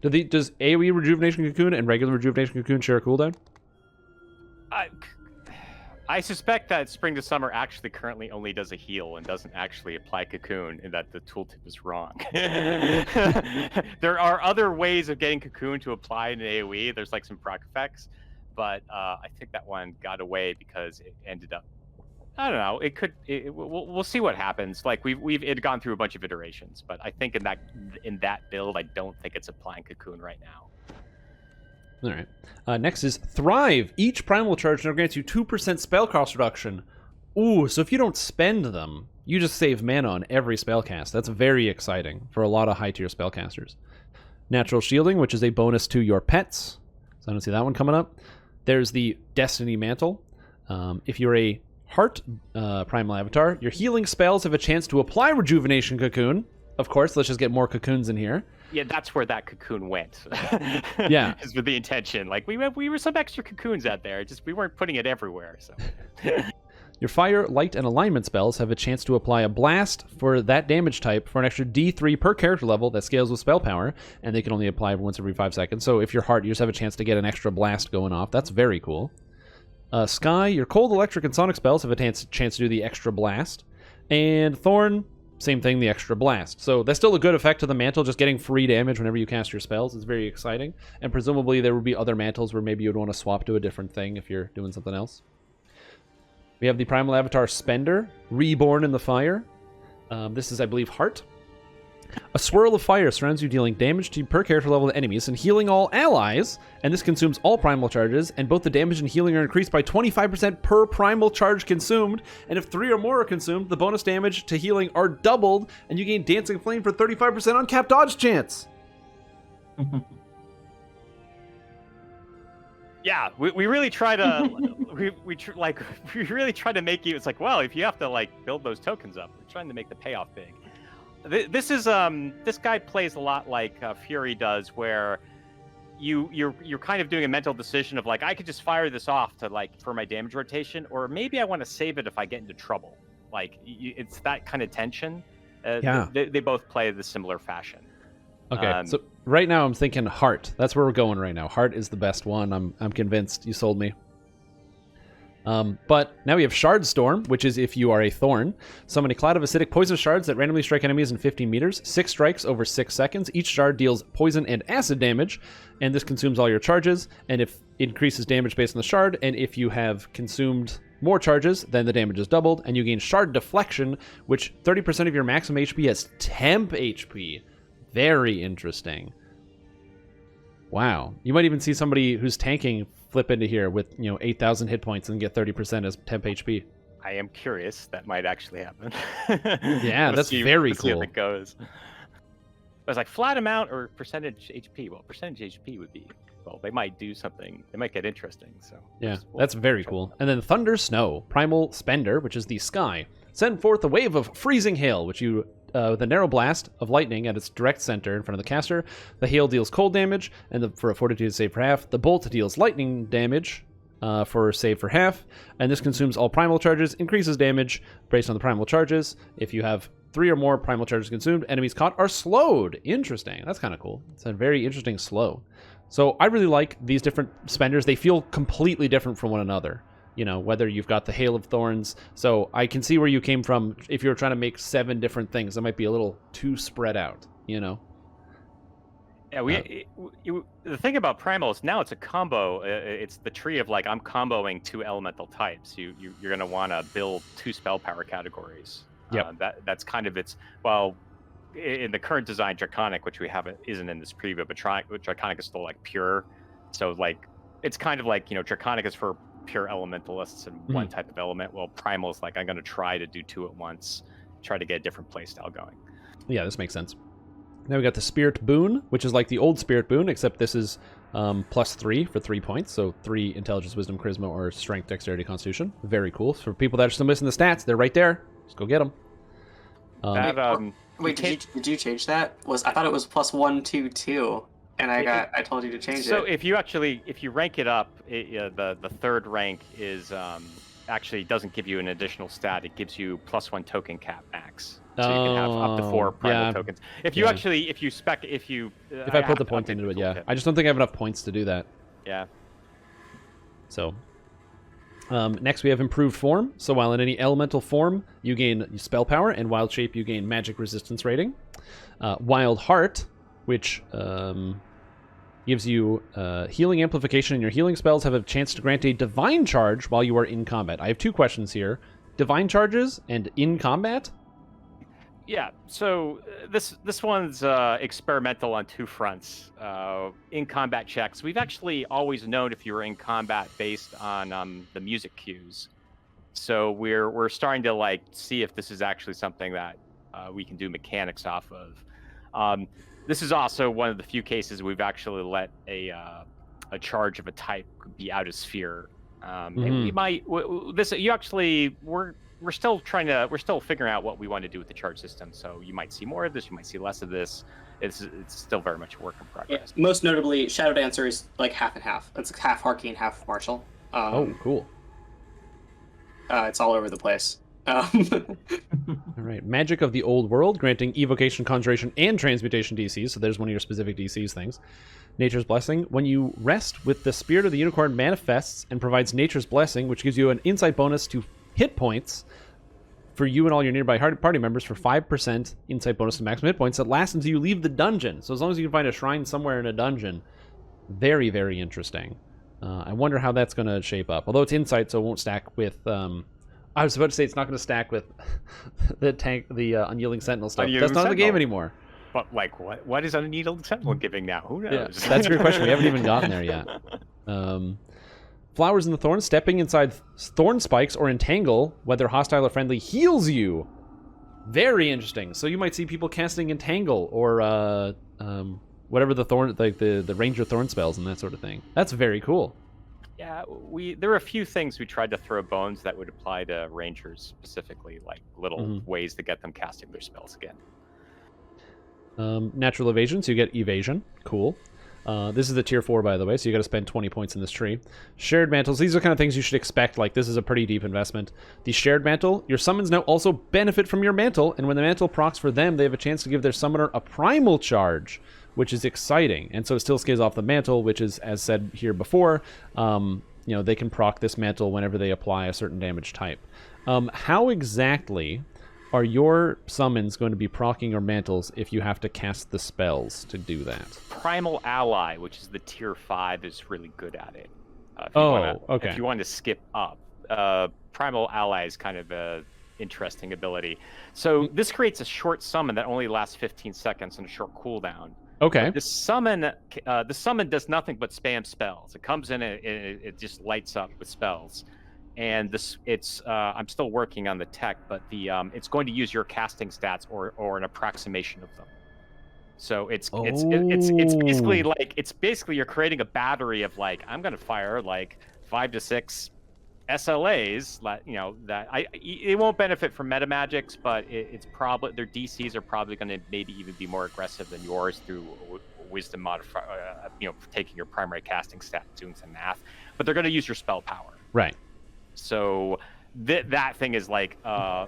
Does AoE Rejuvenation Cocoon and regular Rejuvenation Cocoon share a cooldown? I suspect that Spring to Summer actually currently only does a heal and doesn't actually apply Cocoon, and that the tooltip is wrong. There are other ways of getting Cocoon to apply in AoE. There's like some proc effects, but I think that one got away because it ended up. I don't know. It could. We'll see what happens. Like it gone through a bunch of iterations, but I think in that build, I don't think it's applying Cocoon right now. All right. Next is Thrive. Each primal charge now grants you 2% spell cost reduction. Ooh, so if you don't spend them, you just save mana on every spell cast. That's very exciting for a lot of high-tier spellcasters. Natural Shielding, which is a bonus to your pets. So I don't see that one coming up. There's the Destiny Mantle. If you're a Heart Primal Avatar, your healing spells have a chance to apply Rejuvenation Cocoon. Of course, let's just get more cocoons in here. Yeah, that's where that cocoon went. Yeah, is with the intention. Like we were some extra cocoons out there. Just we weren't putting it everywhere. So your fire, light, and alignment spells have a chance to apply a blast for that damage type for an extra D3 per character level that scales with spell power, and they can only apply once every 5 seconds. So if you're Heart, you just have a chance to get an extra blast going off. That's very cool. Sky, your cold, electric, and sonic spells have a chance to do the extra blast, and Thorn. Same thing, the extra blast. So that's still a good effect to the mantle, just getting free damage whenever you cast your spells. It's very exciting. And presumably there would be other mantles where maybe you'd want to swap to a different thing if you're doing something else. We have the Primal Avatar Spender, Reborn in the Fire. This is, I believe, Heart. A swirl of fire surrounds you, dealing damage to per character level to enemies and healing all allies, and this consumes all primal charges, and both the damage and healing are increased by 25% per primal charge consumed, and if 3 or more are consumed, the bonus damage to healing are doubled, and you gain Dancing Flame for 35% uncapped dodge chance. Yeah, we really try to we really try to make you. It's like, well, if you have to like build those tokens up, we're trying to make the payoff big. This is this guy plays a lot like Fury does, where you're kind of doing a mental decision of like, I could just fire this off to like for my damage rotation, or maybe I want to save it if I get into trouble. Like it's that kind of tension. Yeah, they both play the similar fashion. Okay, so right now I'm thinking Heart. That's where we're going right now. Heart is the best one. I'm convinced. You sold me. But now we have Shardstorm, which is if you are a Thorn. Summon a cloud of acidic poison shards that randomly strike enemies in 15 meters. 6 strikes over 6 seconds. Each shard deals poison and acid damage, and this consumes all your charges, and if increases damage based on the shard, and if you have consumed more charges, then the damage is doubled, and you gain Shard Deflection, which 30% of your maximum HP has temp HP. Very interesting. Wow. You might even see somebody who's tanking flip into here with, 8,000 hit points and get 30% as temp HP. I am curious. That might actually happen. Yeah, that's very cool. See how it goes. I was like, flat amount or percentage HP? Well, percentage HP would be, well, they might do something. They might get interesting. So yeah, that's very cool. And then Thunder Snow, Primal Spender, which is the sky. Send forth a wave of freezing hail, which you... with a narrow blast of lightning at its direct center in front of the caster. The hail deals cold damage, and for a fortitude save for half. The bolt deals lightning damage for a save for half, and this consumes all primal charges, increases damage based on the primal charges. If you have 3 or more primal charges consumed, enemies caught are slowed. Interesting. That's kind of cool. It's a very interesting slow. So I really like these different spenders. They feel completely different from one another. Whether you've got the Hail of Thorns. So I can see where you came from. If you're trying to make 7 different things, that might be a little too spread out, Yeah, the thing about Primal is now it's a combo. It's the tree of like, I'm comboing 2 elemental types. You're going to want to build 2 spell power categories. Yeah. That's kind of its, well, in the current design, Draconic, which isn't in this preview, but Draconic is still like pure. So like, it's kind of like, Draconic is for pure elementalists and one type of element. Well, Primal is like, I'm going to try to do 2 at once, try to get a different playstyle going. Yeah, this makes sense. Now we got the Spirit Boon, which is like the old Spirit Boon, except this is +3 for 3 points. So 3 Intelligence, Wisdom, Charisma, or Strength, Dexterity, Constitution. Very cool. For people that are still missing the stats, they're right there. Just go get them. Wait, did you change that? I thought it was +1, 2, 2. And I told you to change it. So if you rank it up, the third rank is actually doesn't give you an additional stat. It gives you +1 token cap max. So you can have up to 4 primal tokens. If you if I put the point into it, yeah. I just don't think I have enough points to do that. Yeah. So Next, we have Improved Form. So while in any elemental form, you gain spell power, and Wild Shape, you gain magic resistance rating. Wild Heart, which gives you healing amplification, and your healing spells have a chance to grant a divine charge while you are in combat. I have 2 questions here. Divine charges and in combat? Yeah, so this one's experimental on 2 fronts. In combat checks, we've actually always known if you're in combat based on the music cues. So we're starting to like see if this is actually something that we can do mechanics off of. This is also one of the few cases we've actually let a charge of a type be out of sphere. And we might we're still figuring out what we want to do with the charge system. So you might see more of this, you might see less of this. It's still very much a work in progress. Yeah, most notably, Shadow Dancer is like half and half. It's half Arcane, half Martial. Oh, cool. It's all over the place. All right. Magic of the Old World, granting Evocation, Conjuration, and Transmutation DCs. So there's one of your specific DCs things. Nature's Blessing. When you rest with the Spirit of the Unicorn manifests and provides Nature's Blessing, which gives you an insight bonus to hit points for you and all your nearby party members for 5% insight bonus to maximum hit points that lasts until you leave the dungeon. So as long as you can find a shrine somewhere in a dungeon, very, very interesting. I wonder how that's going to shape up. Although it's insight, so it won't stack with... I was about to say it's not going to stack with the Unyielding Sentinel stuff. That's not in the game anymore. But like, what is Unyielding Sentinel giving now? Who knows? Yeah, that's a great question. We haven't even gotten there yet. Flowers in the Thorn, stepping inside thorn spikes or entangle, whether hostile or friendly, heals you. Very interesting. So you might see people casting entangle or whatever the thorn, like the ranger thorn spells and that sort of thing. That's very cool. Yeah, there are a few things we tried to throw bones that would apply to rangers specifically, like little ways to get them casting their spells again. Natural evasion, so you get evasion. Cool. This is the tier 4, by the way, so you got to spend 20 points in this tree. Shared mantles, these are kind of things you should expect, like this is a pretty deep investment. The shared mantle, your summons now also benefit from your mantle, and when the mantle procs for them, they have a chance to give their summoner a primal charge, which is exciting. And so it still scales off the mantle, which is, as said here before, they can proc this mantle whenever they apply a certain damage type. How exactly are your summons going to be proccing your mantles if you have to cast the spells to do that? Primal Ally, which is the tier 5, is really good at it. Okay. If you want to skip up, Primal Ally is kind of a interesting ability. So this creates a short summon that only lasts 15 seconds and a short cooldown. Okay. The summon does nothing but spam spells. It comes in and it just lights up with spells. And I'm still working on the tech, but it's going to use your casting stats or an approximation of them. So it's basically you're creating a battery of like, I'm going to fire like 5 to 6 SLAs. It won't benefit from Metamagics, but it's probably their DCs are probably going to maybe even be more aggressive than yours through wisdom modifier, taking your primary casting stat, doing some math. But they're going to use your spell power. Right. So that thing is like a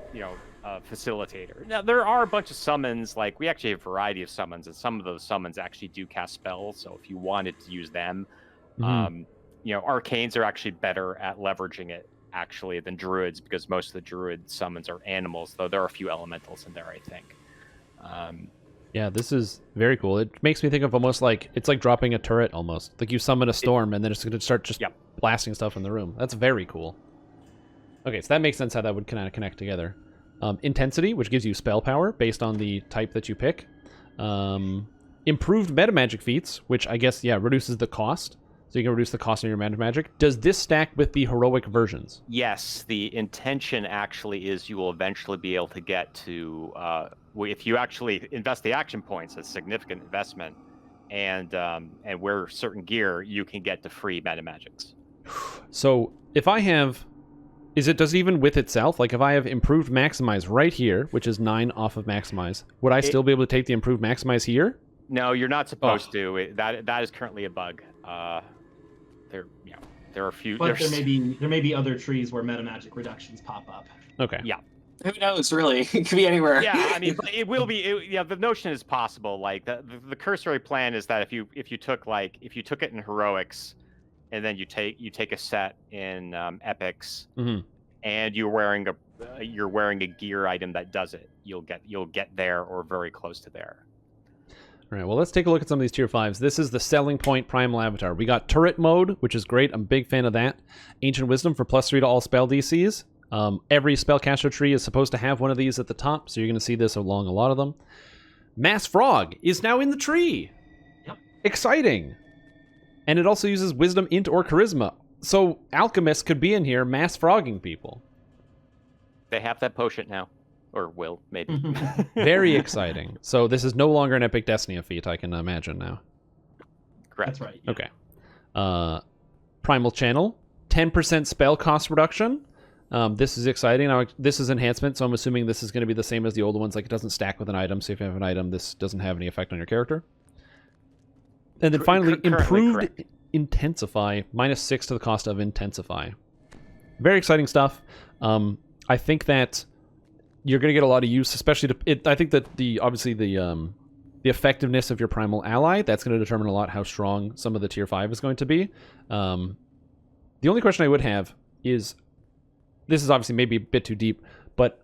facilitator. Now there are a bunch of summons, like we actually have a variety of summons, and some of those summons actually do cast spells. So if you wanted to use them, arcanes are actually better at leveraging it actually than druids, because most of the druid summons are animals, though there are a few elementals in there, I think. Yeah, this is very cool. It makes me think of almost like it's like dropping a turret almost. Like you summon a storm and then it's going to start just blasting stuff in the room. That's very cool. Okay, so that makes sense how that would kind of connect together. Intensity, which gives you spell power based on the type that you pick. Improved Metamagic feats, which I guess, reduces the cost. So you can reduce the cost of your Metamagic. Does this stack with the heroic versions? Yes, the intention actually is you will eventually be able to get to, if you actually invest the action points, a significant investment, and wear certain gear, you can get to free Metamagics. So if I have... does it even with itself? Like if I have improved maximize right here, which is 9 off of maximize, would I still be able to take the improved maximize here? No, you're not supposed to. That is currently a bug. There are a few. But there may be other trees where metamagic reductions pop up. Okay. Yeah. Who knows, really? It could be anywhere. Yeah, I mean, it will be. The notion is possible. Like the cursory plan is that if you took it in heroics, and then you take a set in epics, Mm-hmm. and you're wearing a gear item that does it. You'll get there or very close to there. All right, well, let's take a look at some of these tier 5s. This is the selling point Primal Avatar. We got turret mode, which is great. I'm a big fan of that. Ancient Wisdom for +3 to all spell DCs. Every spellcaster tree is supposed to have one of these at the top, so you're going to see this along a lot of them. Mass Frog is now in the tree. Yep. Exciting. And it also uses Wisdom, Int, or Charisma. So Alchemists could be in here mass frogging people. They have that potion now. Or will, maybe. Very exciting. So this is no longer an Epic Destiny feat, I can imagine now. Correct. That's right. Yeah. Okay. Primal Channel, 10% spell cost reduction. This is exciting. Now, this is enhancement, so I'm assuming this is going to be the same as the old ones. Like, it doesn't stack with an item, so if you have an item, this doesn't have any effect on your character. And then finally, improved Intensify, -6 to the cost of Intensify. Very exciting stuff. I think that you're going to get a lot of use, especially I think that the effectiveness of your primal ally, that's going to determine a lot how strong some of the tier 5 is going to be. The only question I would have is, this is obviously maybe a bit too deep, but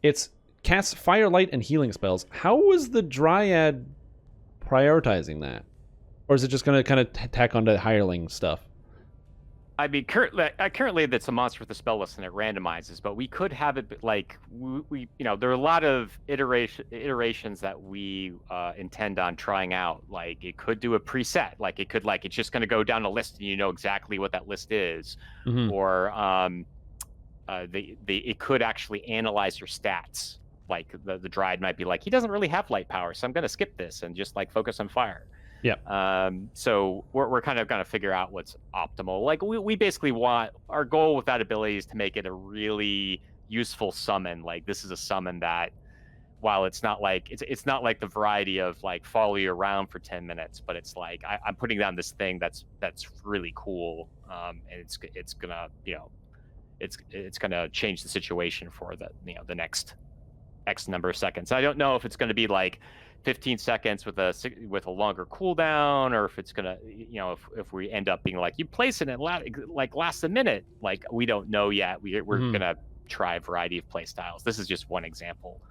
it's casts fire, light, and healing spells. How was the Dryad prioritizing that? Or is it just going to kind of tack onto hireling stuff? I mean, currently that's a monster with a spell list and it randomizes, but we could have it like we there are a lot of iterations that we intend on trying out. Like it could do a preset, like it could it's just going to go down a list and you know exactly what that list is, Mm-hmm. or it could actually analyze your stats. Like the Dryad might be like, he doesn't really have light power, so I'm going to skip this and just like focus on fire. Yeah. So we're kind of going to figure out what's optimal. Like we basically want, our goal with that ability is to make it a really useful summon. Like this is a summon that, while it's not like it's not like the variety of like follow you around for 10 minutes, but it's like I'm putting down this thing that's really cool, and it's gonna it's gonna change the situation for the next X number of seconds. I don't know if it's going to be like 15 seconds with a longer cooldown, or if it's gonna, if we end up being like, you place it and lasts a minute. Like we don't know yet. We're gonna try a variety of play styles. This is just one example.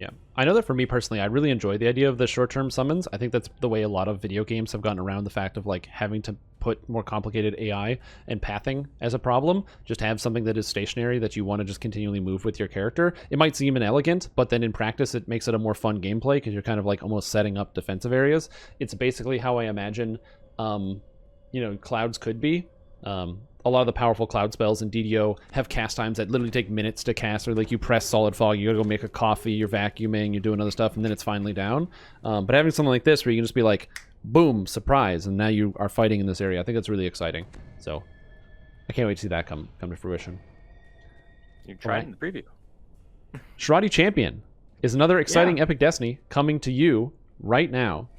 Yeah, I know that for me personally, I really enjoy the idea of the short-term summons. I think that's the way a lot of video games have gotten around the fact of like having to put more complicated AI and pathing as a problem. Just have something that is stationary that you want to just continually move with your character. It might seem inelegant, but then in practice, it makes it a more fun gameplay because you're kind of like almost setting up defensive areas. It's basically how I imagine, clouds could be. A lot of the powerful cloud spells in DDO have cast times that literally take minutes to cast, or like you press solid fog, you gotta go make a coffee, you're vacuuming, you're doing other stuff, and then it's finally down. But having something like this where you can just be like, boom, surprise, and now you are fighting in this area, I think that's really exciting. So I can't wait to see that come to fruition. You tried in the preview. Shardi Champion is another exciting Epic Destiny coming to you right now.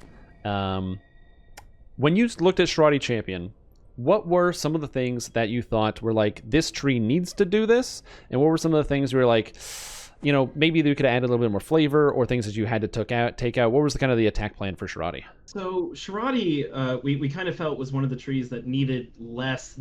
When you looked at Shardi Champion, what were some of the things that you thought were like, this tree needs to do this? And what were some of the things you were like, maybe they could add a little bit more flavor, or things that you had to take out? What was the kind of the attack plan for Shardi? So Shirati, we kind of felt was one of the trees that needed less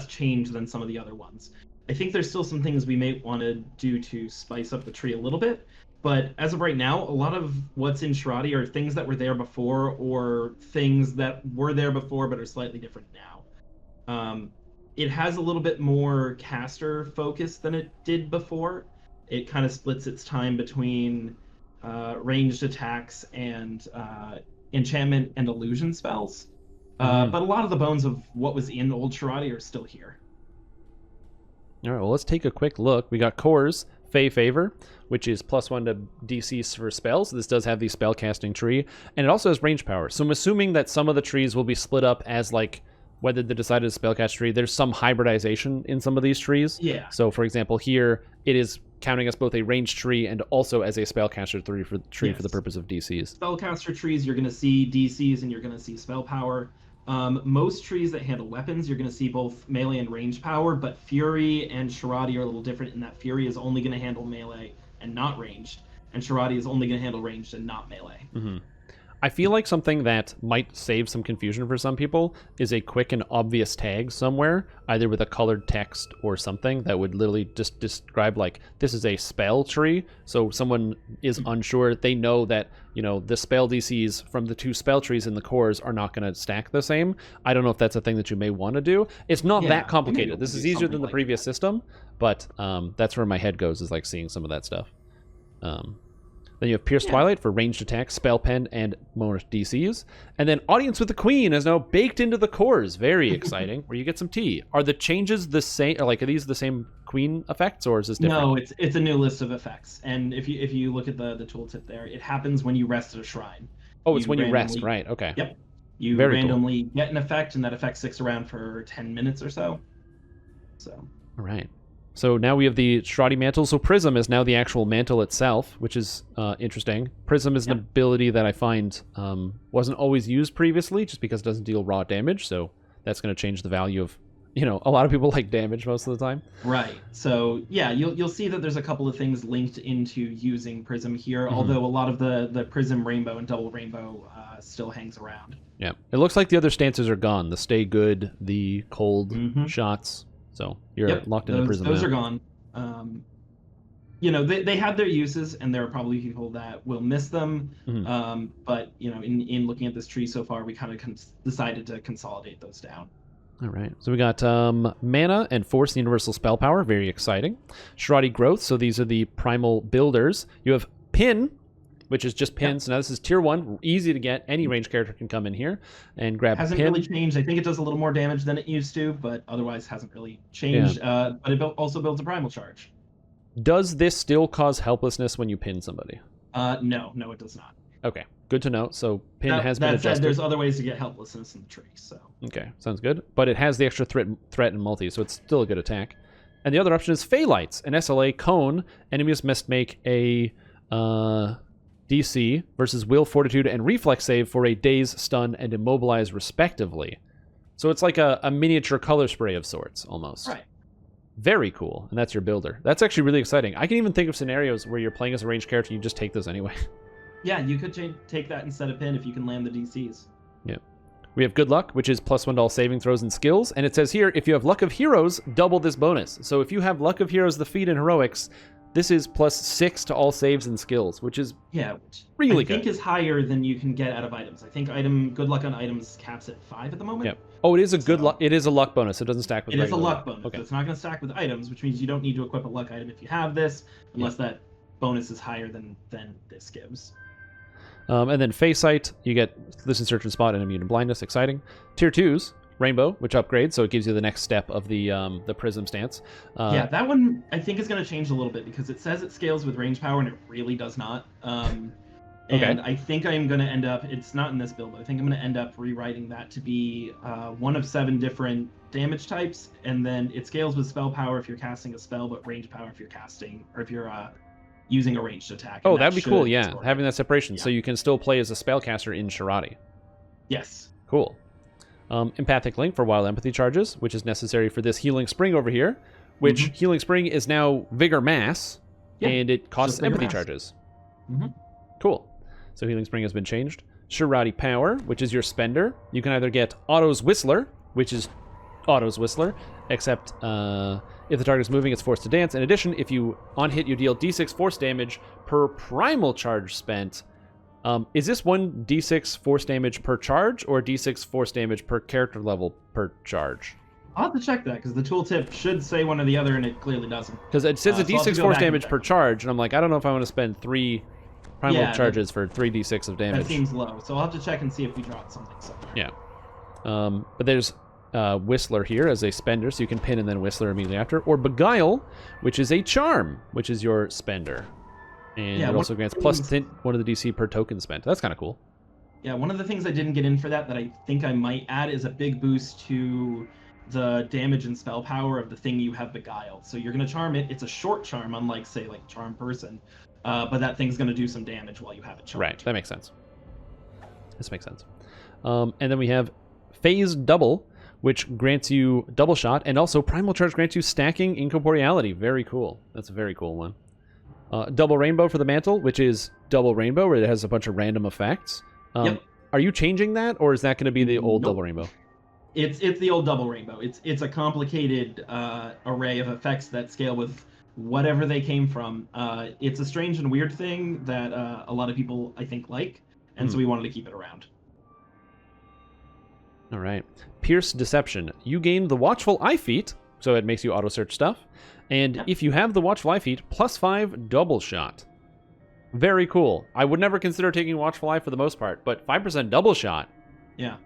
change than some of the other ones. I think there's still some things we may want to do to spice up the tree a little bit, but as of right now, a lot of what's in Shirati are things that were there before, or things that were there before but are slightly different now. It has a little bit more caster focus than it did before. It kind of splits its time between ranged attacks and enchantment and illusion spells. But a lot of the bones of what was in old Shirati are still here. All right, well, let's take a quick look. We got Core's Fey Favor, which is +1 to DC for spells. This does have the spellcasting tree, and it also has range power. So I'm assuming that some of the trees will be split up as like, whether they decided to spellcast tree, there's some hybridization in some of these trees. Yeah. So for example, here it is counting as both a range tree and also as a spellcaster tree for the purpose of DCs. Spellcaster trees, you're going to see DCs and you're going to see spell power. Most trees that handle weapons, you're going to see both melee and range power, but Fury and Shirati are a little different in that Fury is only going to handle melee and not ranged, and Shirati is only going to handle ranged and not melee. Mm-hmm. I feel like something that might save some confusion for some people is a quick and obvious tag somewhere, either with a colored text or something that would literally just describe, like, this is a spell tree. So someone is unsure. They know that, you know, the spell DCs from the 2 spell trees in the cores are not going to stack the same. I don't know if that's a thing that you may want to do. It's not that complicated. This is easier than the previous system, but that's where my head goes, is like seeing some of that stuff. Then you have Pierce Twilight for ranged attacks, Spell Pen, and bonus DCs. And then Audience with the Queen is now baked into the cores. Very exciting, where you get some tea. Are the changes the same? Or, like, are these the same Queen effects, or is this different? No, it's a new list of effects. And if you look at the tooltip there, it happens when you rest at a shrine. Oh, it's when you rest, right? Okay. Yep. You Very randomly get an effect, and that effect sticks around for 10 minutes or so. So. All right. So now we have the Shardi Mantle. So Prism is now the actual mantle itself, which is interesting. Prism is an ability that I find wasn't always used previously, just because it doesn't deal raw damage. So that's going to change the value of, you know, a lot of people like damage most of the time. Right. So yeah, you'll see that there's a couple of things linked into using Prism here, although a lot of the Prism Rainbow and Double Rainbow still hangs around. Yeah. It looks like the other stances are gone. The Stay Good, the Cold shots. So you're locked into Prism. Those now. are gone. You know, they have their uses, and there are probably people that will miss them. But you know, in looking at this tree so far, we kind of decided to consolidate those down. All right. So we got Mana and Force, the Universal Spell Power. Very exciting. Shirati Growth. So these are the Primal Builders. You have Pin, which is just Pin. So now this is tier 1, easy to get. Any range character can come in here and grab Hasn't Pin. really changed. I think it does a little more damage than it used to, but otherwise hasn't really changed. But it also builds a Primal Charge. Does this still cause helplessness when you pin somebody? No, it does not. Okay, good to know. So Pin has been that adjusted. said, there's other ways to get helplessness in the tree. So okay, sounds good. But it has the extra threat and multi, so it's still a good attack. And the other option is Failites, an SLA cone. Enemies must make a DC versus Will, Fortitude, and Reflex save for a Daze, Stun, and Immobilize, respectively. So it's like a miniature color spray of sorts, almost. Right. Very cool. And that's your builder. That's actually really exciting. I can even think of scenarios where you're playing as a ranged character and you just take those anyway. Yeah, you could take that instead of Pin if you can land the DCs. Yeah. We have Good Luck, which is +1 to all saving throws and skills. And it says here, if you have Luck of Heroes, double this bonus. So if you have Luck of Heroes, the feat in Heroics, this is +6 to all saves and skills, which is really good. I think is higher than you can get out of items. I think Good Luck on items caps at 5 at the moment. Yeah. Oh, it is a good luck. It is a luck bonus. It doesn't stack with. It is a luck luck. bonus. Okay. It's not going to stack with items, which means you don't need to equip a luck item if you have this, unless that bonus is higher than this gives. And then Facesite, you get Listen, Search, and Spot, and Immune to Blindness. Exciting. Tier 2s, Rainbow, which upgrades, so it gives you the next step of the Prism stance. Yeah, that one I think is going to change a little bit because it says it scales with range power, and it really does not. And I think I'm going to end up, it's not in this build, but I think I'm going to end up rewriting that to be 1 of 7 different damage types, and then it scales with spell power if you're casting a spell, but range power if you're casting, or if you're using a ranged attack. Oh, that'd be cool, yeah, having that separation, so you can still play as a spellcaster in Shirati. Yes. Cool. Empathic Link for wild empathy charges, which is necessary for this Healing Spring over here, which Healing Spring is now Vigor Mass, and it costs empathy charges. Cool. So Healing Spring has been changed. Shirati Power, which is your spender. You can either get Otto's Whistler, which is Otto's Whistler, except if the target is moving, it's forced to dance. In addition, if you on hit, you deal d6 force damage per primal charge spent. Is this 1 d6 force damage per charge, or d6 force damage per character level per charge? I'll have to check that, because the tooltip should say one or the other, and it clearly doesn't. Because it says a d6 force damage per charge, and I'm like, I don't know if I want to spend 3 primal charges for 3d6 of damage. That seems low, so I'll have to check and see if we dropped something somewhere. Yeah. But there's Whistler here as a spender, so you can pin and then Whistler immediately after. Or Beguile, which is a charm, which is your spender. And it also grants +1 of the DC per token spent. That's kind of cool. Yeah, one of the things I didn't get in for that I think I might add is a big boost to the damage and spell power of the thing you have Beguiled. So you're going to charm it. It's a short charm, unlike, say, like Charm Person. But that thing's going to do some damage while you have it charmed. Right, that makes sense. This makes sense. And then we have Phase Double, which grants you double shot, and also Primal Charge grants you stacking incorporeality. Very cool. That's a very cool one. Double Rainbow for the Mantle, which is double Rainbow, where it has a bunch of random effects. Yep. Are you changing that, or is that going to be the old Nope. double rainbow? It's the old double rainbow. It's a complicated array of effects that scale with whatever they came from. It's a strange and weird thing that a lot of people, I think, like, and so we wanted to keep it around. All right. Pierce Deception. You gain the Watchful Eye feat, so it makes you auto-search stuff. And if you have the Watchful Eye feat, +5 double shot. Very cool. I would never consider taking Watchful Eye for the most part, but 5% double shot. Yeah.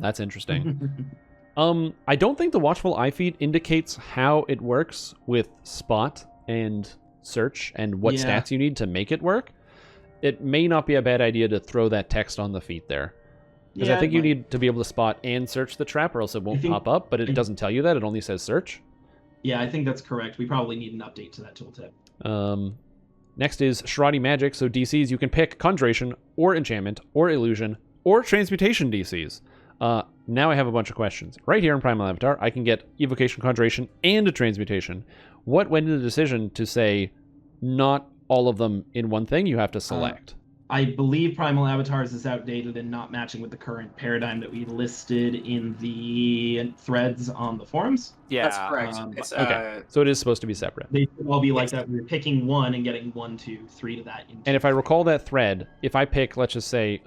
That's interesting. I don't think the Watchful Eye feat indicates how it works with spot and search and what stats you need to make it work. It may not be a bad idea to throw that text on the feat there. Because I think you need to be able to spot and search the trap, or else it won't pop up, but it doesn't tell you that. It only says search. Yeah, I think that's correct. We probably need an update to that tooltip. Next is Shirati Magic. So DCs, you can pick Conjuration, or Enchantment, or Illusion, or Transmutation DCs. Now I have a bunch of questions. Right here in Primal Avatar, I can get Evocation, Conjuration, and a Transmutation. What went into the decision to say not all of them in one thing? You have to select. I believe Primal Avatars is outdated and not matching with the current paradigm that we listed in the threads on the forums. Yeah, That's correct. Okay, so it is supposed to be separate. They should all be like that. We're picking one and getting 1, 2, 3 to that. And if I recall that thread, if I pick, let's just say,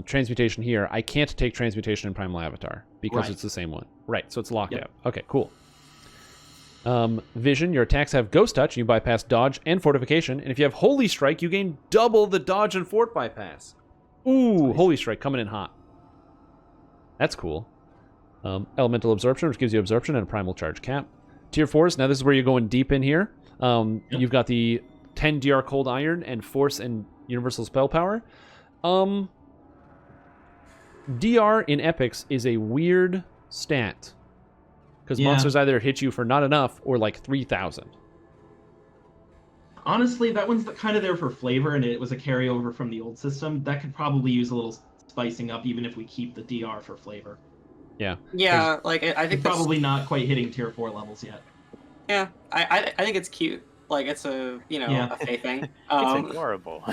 Transmutation here, I can't take Transmutation in Primal Avatar because it's the same one. Right, so it's locked out. Okay, cool. Vision, your attacks have Ghost Touch, you bypass Dodge and Fortification, and if you have Holy Strike, you gain double the Dodge and Fort bypass. Ooh, nice. Holy Strike coming in hot. That's cool. Elemental Absorption, which gives you Absorption and a Primal Charge cap. Tier 4s, now this is where you're going deep in here. You've got the 10 DR Cold Iron and Force and Universal Spell Power. DR in Epics is a weird stat. Because monsters either hit you for not enough or like 3,000. Honestly, that one's kind of there for flavor, and it was a carryover from the old system. That could probably use a little spicing up, even if we keep the DR for flavor. Yeah. Yeah, like I think it's probably not quite hitting tier 4 levels yet. Yeah, I think it's cute. Like it's a a Fae thing. It's adorable.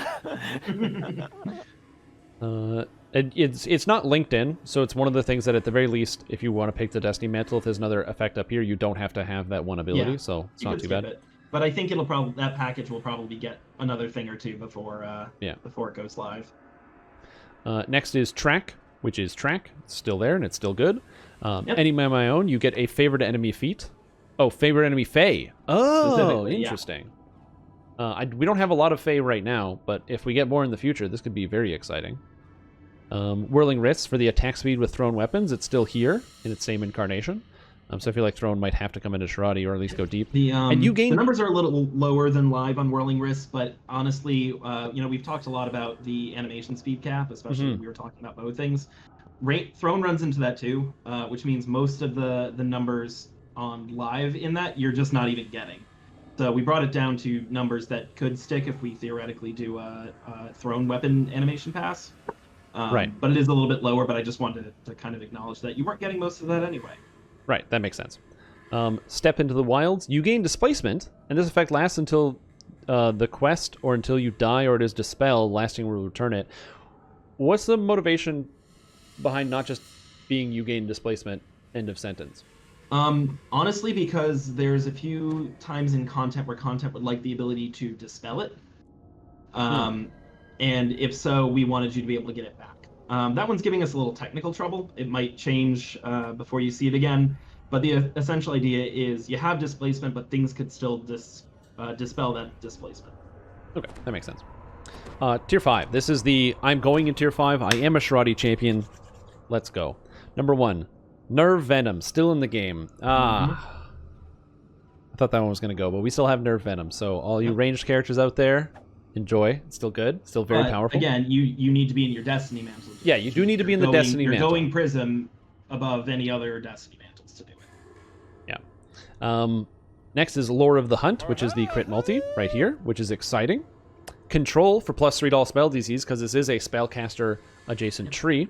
It's not linked in, so it's one of the things that at the very least, if you want to pick the Destiny Mantle, if there's another effect up here, you don't have to have that one ability, so it's not too bad. But I think that package will probably get another thing or two before it goes live. Next is Track, which is Track. It's still there and it's still good. Any of my own, you get a favorite enemy feat. Oh, favorite enemy Fae. Oh, interesting. We don't have a lot of Fae right now, but if we get more in the future, this could be very exciting. Whirling Wrists for the attack speed with thrown weapons. It's still here in its same incarnation. So I feel like thrown might have to come into Shirati or at least go deep. And you gain... The numbers are a little lower than live on Whirling Wrists, but honestly, we've talked a lot about the animation speed cap, especially when we were talking about both things. Throne runs into that too, which means most of the numbers on live in that you're just not even getting. So we brought it down to numbers that could stick if we theoretically do a thrown weapon animation pass. But it is a little bit lower, but I just wanted to kind of acknowledge that you weren't getting most of that anyway. Right, that makes sense. Step into the Wilds. You gain Displacement, and this effect lasts until the quest or until you die or it is dispelled, lasting will return it. What's the motivation behind not just being you gain Displacement, end of sentence? Honestly, because there's a few times in content where content would like the ability to dispel it. And if so, we wanted you to be able to get it back. That one's giving us a little technical trouble. It might change before you see it again. But the essential idea is you have displacement, but things could still dispel that displacement. Okay, that makes sense. Tier 5. This is I'm going in Tier 5. I am a Shardi Champion. Let's go. Number 1. Nerve Venom. Still in the game. I thought that one was going to go, but we still have Nerve Venom. So all you ranged characters out there... Enjoy. It's still good. Still very powerful. Again, you need to be in your Destiny Mantle. Yeah, you do need to be in the Destiny Mantle. You're going Prism above any other Destiny Mantles to do it. Yeah. Next is Lore of the Hunt, which is the crit multi right here, which is exciting. Control for plus $3 spell DCs, because this is a spellcaster adjacent tree.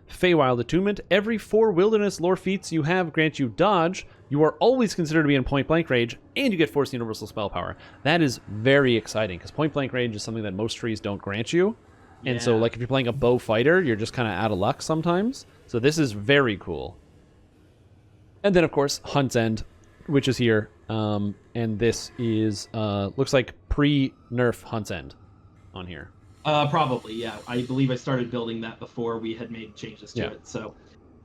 Feywild Attunement. Every 4 wilderness lore feats you have grant you dodge. You are always considered to be in point blank range, and you get Force Universal Spell Power. That is very exciting, because point blank range is something that most trees don't grant you. And so, Yeah. like, if you're playing a bow fighter, you're just kind of out of luck sometimes. So this is very cool. And then, of course, Hunt's End, which is here. And this is, looks like pre-nerf Hunt's End on here. Probably, yeah. I believe I started building that before we had made changes to it. So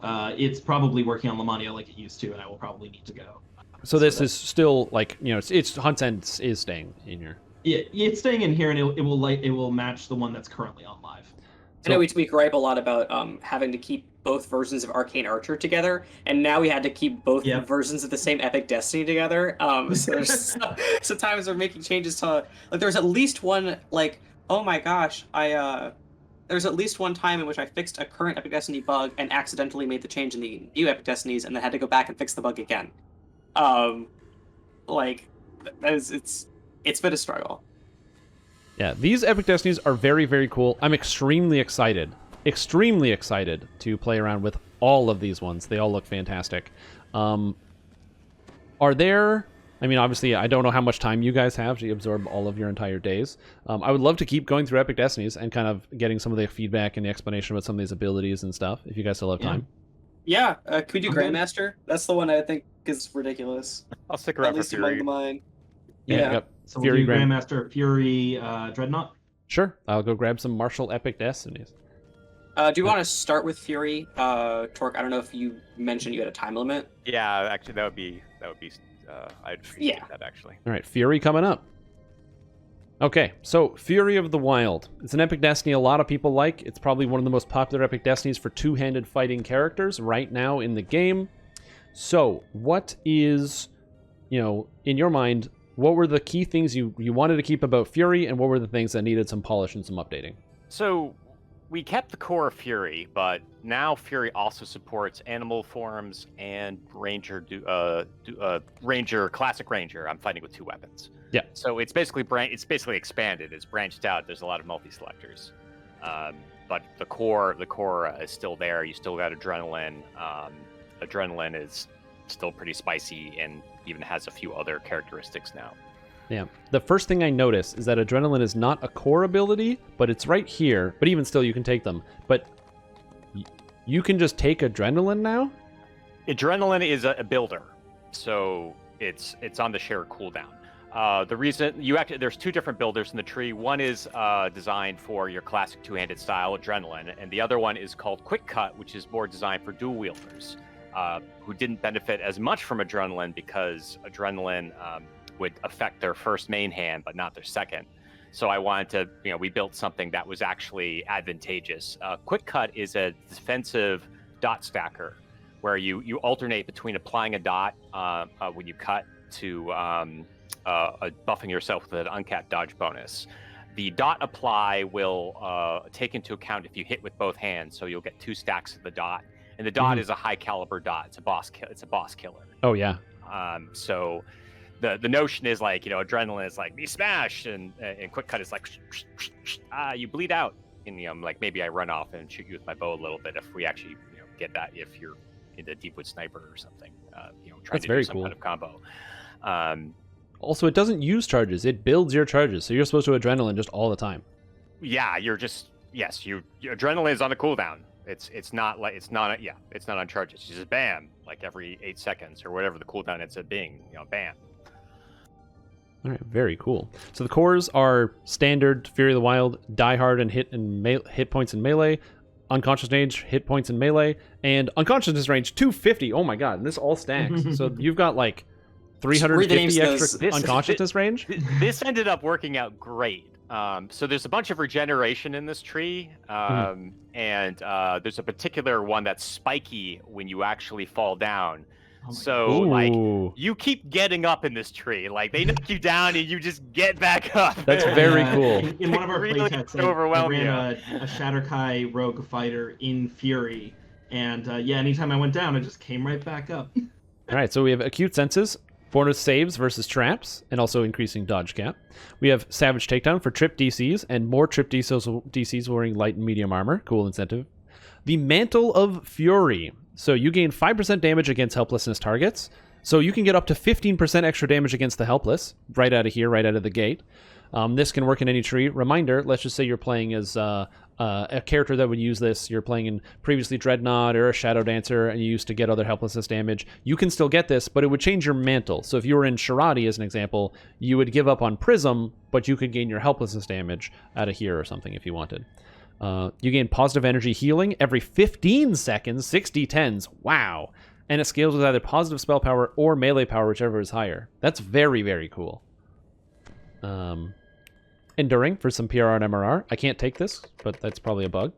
it's probably working on Lamania like it used to, and I will probably need to go. So this is still, like, you know, it's Hunt's End is staying in here. Yeah, it's staying in here, and it will match the one that's currently on live. I know we gripe a lot about having to keep both versions of Arcane Archer together, and now we had to keep both versions of the same Epic Destiny together. So there's sometimes we're making changes to, like, there's at least one, like, oh my gosh, there's at least one time in which I fixed a current Epic Destiny bug and accidentally made the change in the new Epic Destinies, and then had to go back and fix the bug again. Like, it's been a struggle. Yeah, these Epic Destinies are very, very cool. I'm extremely excited to play around with all of these ones. They all look fantastic. Are there... I mean, obviously, I don't know how much time you guys have to absorb all of your entire days. I would love to keep going through Epic Destinies and kind of getting some of the feedback and the explanation about some of these abilities and stuff, if you guys still have time. Yeah, could we do Grandmaster? That's the one I think is ridiculous. I'll stick around at least for among Fury. the mine. Yep. So we'll do Grandmaster, Fury, Dreadnought. Sure, I'll go grab some Martial Epic Destinies. Do you want to start with Fury? Torque, I don't know if you mentioned you had a time limit. Yeah, actually, that would be. I'd appreciate that, actually. All right, Fury coming up. Okay, so Fury of the Wild. It's an Epic Destiny a lot of people like. It's probably one of the most popular Epic Destinies for two-handed fighting characters right now in the game. So, what is, in your mind, what were the key things you wanted to keep about Fury, and what were the things that needed some polish and some updating? So, we kept the core of Fury, but now Fury also supports animal forms and Ranger, Classic Ranger. I'm fighting with two weapons. Yeah. So it's basically expanded. It's branched out. There's a lot of multi-selectors, but the core is still there. You still got Adrenaline. Adrenaline is still pretty spicy and even has a few other characteristics now. Yeah. The first thing I notice is that Adrenaline is not a core ability, but it's right here. But even still, you can take them. But you can just take Adrenaline now? Adrenaline is a builder, so it's on the share cooldown. The reason there's two different builders in the tree. One is designed for your classic two-handed style Adrenaline, and the other one is called Quick Cut, which is more designed for dual wielders who didn't benefit as much from Adrenaline because Adrenaline would affect their first main hand, but not their second. So I wanted to, we built something that was actually advantageous. Quick Cut is a defensive dot stacker where you alternate between applying a dot when you cut to buffing yourself with an uncapped dodge bonus. The dot apply will take into account if you hit with both hands, so you'll get 2 stacks of the dot. And the dot is a high caliber dot. It's a boss killer. Oh yeah. So the notion is like, Adrenaline is like, be smashed, and Quick Cut is like, you bleed out. And like maybe I run off and shoot you with my bow a little bit if we actually get that, if you're into Deepwood Sniper or something. Trying That's to very do some cool. kind of combo. Also, it doesn't use charges; it builds your charges. So you're supposed to Adrenaline just all the time. Yeah, your Adrenaline is on a cooldown. It's not on charges. It's just bam, like every 8 seconds or whatever the cooldown ends up being. Bam. All right, very cool. So the cores are standard Fury of the Wild, Die Hard and hit points in melee, Unconscious range, hit points in melee, and Unconsciousness range 250. Oh my god, and this all stacks. So you've got like 350 extra unconsciousness range. This ended up working out great. So there's a bunch of regeneration in this tree, and there's a particular one that's spiky when you actually fall down. So like you keep getting up in this tree, like they knock you down and you just get back up. That's very cool. In one of our Really playtests, I overwhelm ran a Shatterkai rogue fighter in Fury, and anytime I went down, I just came right back up. All right, so we have acute senses, bonus saves versus traps, and also increasing dodge cap. We have Savage Takedown for trip DCs, and more trip DCs wearing light and medium armor. Cool incentive. The Mantle of Fury. So you gain 5% damage against helplessness targets. So you can get up to 15% extra damage against the helpless, right out of here, right out of the gate. This can work in any tree. Reminder, let's just say you're playing as a character that would use this. You're playing in previously Dreadnought or a Shadow Dancer, and you used to get other helplessness damage. You can still get this, but it would change your mantle. So if you were in Shirati, as an example, you would give up on Prism, but you could gain your helplessness damage out of here or something if you wanted. You gain positive energy healing every 15 seconds, 60/10s. Wow. And it scales with either positive spell power or melee power, whichever is higher. That's very, very cool. Enduring for some PR and MRR. I can't take this, but that's probably a bug.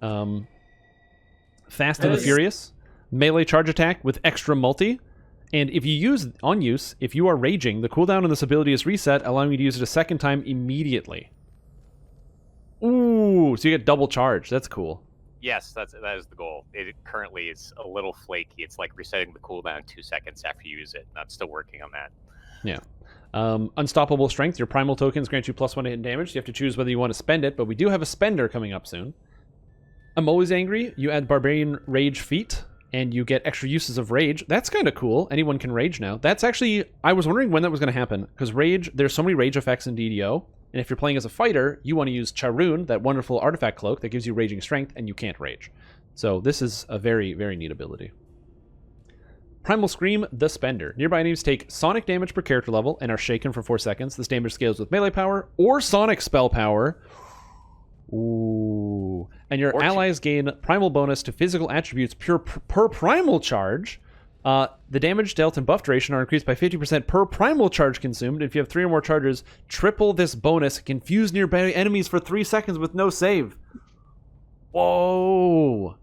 Fast and the Furious. Melee charge attack with extra multi. And if you use on use, if you are raging, the cooldown on this ability is reset, allowing you to use it a second time immediately. Ooh, so you get double charge. That's cool. Yes, that is the goal. It currently is a little flaky. It's like resetting the cooldown 2 seconds after you use it. And I'm still working on that. Yeah. Unstoppable Strength. Your primal tokens grant you +1 hit damage. You have to choose whether you want to spend it, but we do have a spender coming up soon. I'm Always Angry. You add Barbarian Rage Feat, and you get extra uses of Rage. That's kind of cool. Anyone can Rage now. That's actually... I was wondering when that was going to happen, because Rage... There's so many Rage effects in DDO, and if you're playing as a fighter, you want to use Charun, that wonderful artifact cloak that gives you Raging Strength, and you can't Rage. So this is a very, very neat ability. Primal Scream, the Spender. Nearby enemies take sonic damage per character level and are shaken for 4 seconds. This damage scales with melee power or sonic spell power. Ooh. And your allies gain primal bonus to physical attributes per primal charge. The damage dealt and buff duration are increased by 50% per primal charge consumed. If you have 3 or more charges, triple this bonus. Confuse nearby enemies for 3 seconds with no save. Whoa.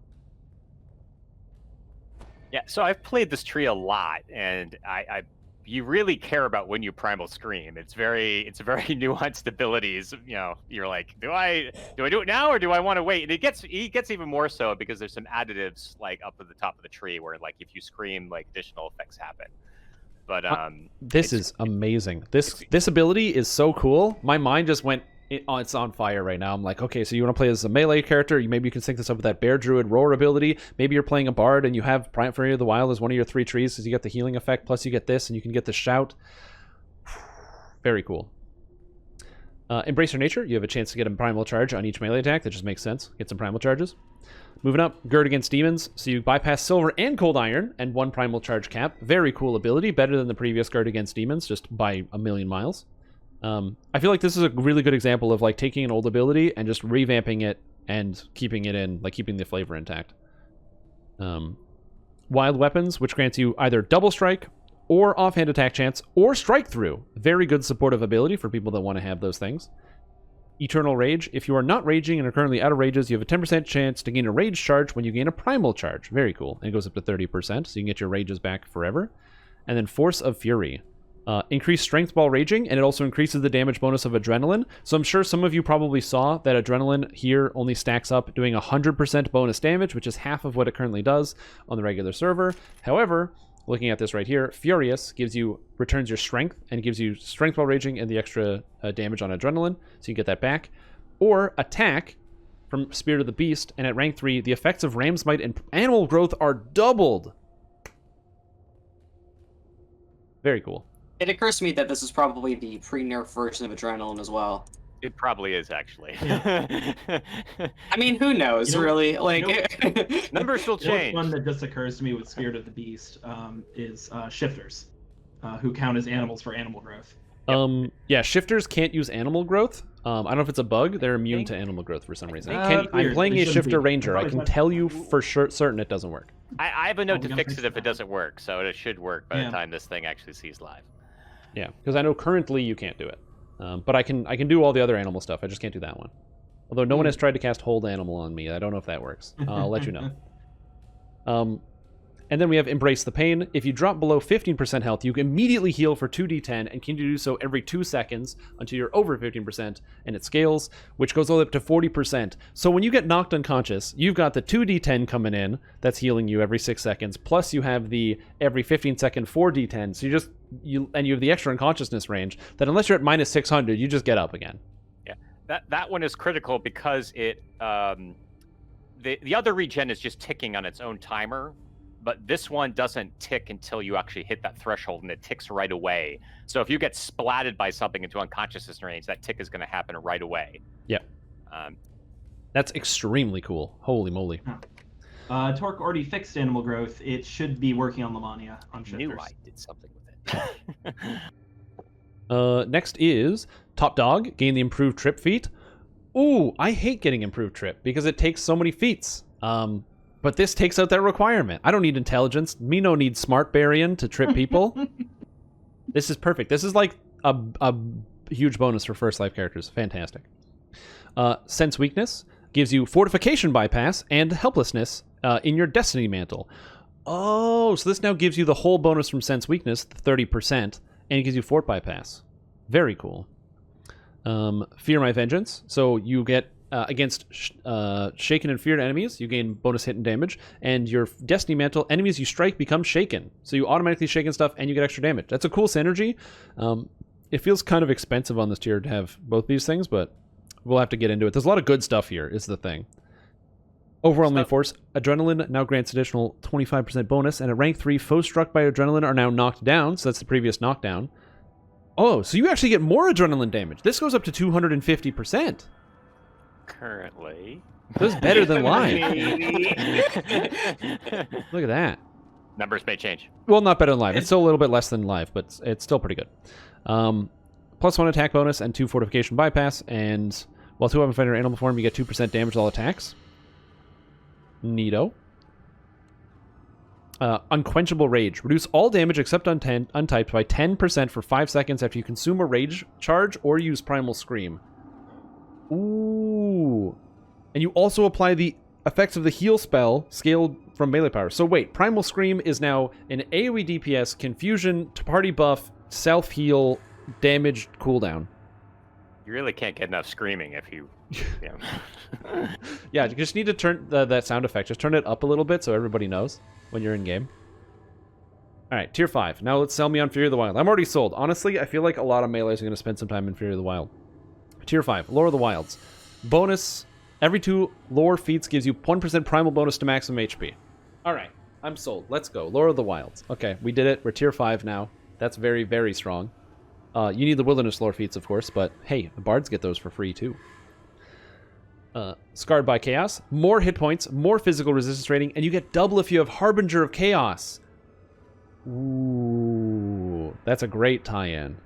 Yeah, so I've played this tree a lot, and you really care about when you primal scream. It's a very nuanced abilities. You know, you're like, do I do it now or do I want to wait? And it gets even more so because there's some additives like up at the top of the tree where like if you scream, like additional effects happen. But this is amazing. This ability is so cool. My mind just went. It's on fire right now. I'm like, okay, so you want to play as a melee character? Maybe you can sync this up with that Bear Druid Roar ability. Maybe you're playing a Bard and you have Fury of the Wild as one of your 3 trees, because you get the healing effect, plus you get this, and you can get the shout. Very cool. Embrace Your Nature. You have a chance to get a primal charge on each melee attack. That just makes sense. Get some primal charges. Moving up, Gird Against Demons. So you bypass Silver and Cold Iron and 1 primal charge cap. Very cool ability. Better than the previous Gird Against Demons, just by a million miles. I feel like this is a really good example of like taking an old ability and just revamping it and keeping it in, like keeping the flavor intact. Wild Weapons, which grants you either double strike or offhand attack chance or strike through. Very good supportive ability for people that want to have those things. Eternal Rage. If you are not raging and are currently out of rages, you have a 10% chance to gain a rage charge when you gain a primal charge. Very cool. And it goes up to 30%, so you can get your rages back forever. And then Force of Fury. Increased strength while raging, and it also increases the damage bonus of Adrenaline. So I'm sure some of you probably saw that Adrenaline here only stacks up doing 100% bonus damage, which is half of what it currently does on the regular server. However, looking at this right here, Furious returns your strength and gives you strength while raging and the extra damage on Adrenaline, so you get that back. Or Attack from Spirit of the Beast, and at rank 3, the effects of Ram Smite and Animal Growth are doubled. Very cool. It occurs to me that this is probably the pre-nerf version of Adrenaline as well. It probably is, actually. I mean, who knows, really? Like, numbers will change. One that just occurs to me with Spirit of the Beast is Shifters, who count as animals for animal growth. Yeah, Shifters can't use animal growth. I don't know if it's a bug. They're immune to animal growth for some reason. I'm playing a Shifter Ranger. I can tell you for certain it doesn't work. I have a note to fix it if it doesn't work, so it should work by the time this thing actually sees live. Yeah, because I know currently you can't do it. But I can do all the other animal stuff. I just can't do that one. Although no one has tried to cast Hold Animal on me. I don't know if that works. I'll let you know. And then we have Embrace the Pain. If you drop below 15% health, you can immediately heal for 2d10 and can do so every 2 seconds until you're over 15%, and it scales, which goes all the way up to 40%. So when you get knocked unconscious, you've got the 2d10 coming in that's healing you every 6 seconds, plus you have the every 15-second 4d10. So you have the extra unconsciousness range that unless you're at minus 600, you just get up again. Yeah, that one is critical because it the other regen is just ticking on its own timer. but this one doesn't tick until you actually hit that threshold, and it ticks right away. So if you get splatted by something into unconsciousness range, that tick is going to happen right away. Yep. That's extremely cool. Holy moly. Torque already fixed animal growth. It should be working on Lamania on I shifters. knew I did something with it. Next is Top Dog. Gain the improved trip feat. Ooh, I hate getting improved trip because it takes so many feats. But this takes out that requirement. I don't need intelligence. Mino needs smart Barian to trip people. This is perfect. This is like a huge bonus for first life characters. Fantastic. Sense Weakness gives you fortification bypass and helplessness in your Destiny Mantle. Oh, so this now gives you the whole bonus from Sense Weakness, 30%, and it gives you fort bypass. Very cool. Fear My Vengeance. So you get against shaken and feared enemies, you gain bonus hit and damage, and your Destiny Mantle, enemies you strike become shaken. So you automatically shaken stuff and you get extra damage. That's a cool synergy. It feels kind of expensive on this tier to have both these things, but we'll have to get into it. There's a lot of good stuff here, is the thing. Overwhelming Force. Adrenaline now grants additional 25% bonus, and at rank 3, foes struck by Adrenaline are now knocked down, so that's the previous knockdown. Oh, so you actually get more Adrenaline damage. This goes up to 250%. Currently. This is better than live. Look at that. Numbers may change. Well, not better than live. It's still a little bit less than live, but it's still pretty good. +1 attack bonus and 2 fortification bypass, and while 2 weapon fighter animal form, you get 2% damage to all attacks. Neato. Unquenchable Rage. Reduce all damage except untyped by 10% for 5 seconds after you consume a rage charge or use Primal Scream. Ooh. And you also apply the effects of the heal spell scaled from melee power. So wait, Primal Scream is now an AoE DPS, confusion, party buff, self-heal, damage cooldown. You really can't get enough screaming if you... Yeah, you just need to turn that sound effect. Just turn it up a little bit so everybody knows when you're in game. All right, tier 5. Now let's sell me on Fury of the Wild. I'm already sold. Honestly, I feel like a lot of melees are going to spend some time in Fury of the Wild. Tier 5, Lore of the Wilds. Bonus, every 2 lore feats gives you 1% primal bonus to maximum HP. All right, I'm sold. Let's go. Lore of the Wilds. Okay, we did it. We're tier 5 now. That's very, very strong. You need the Wilderness lore feats, of course, but hey, the bards get those for free too. Scarred by Chaos. More hit points, more physical resistance rating, and you get double if you have Harbinger of Chaos. Ooh, that's a great tie-in.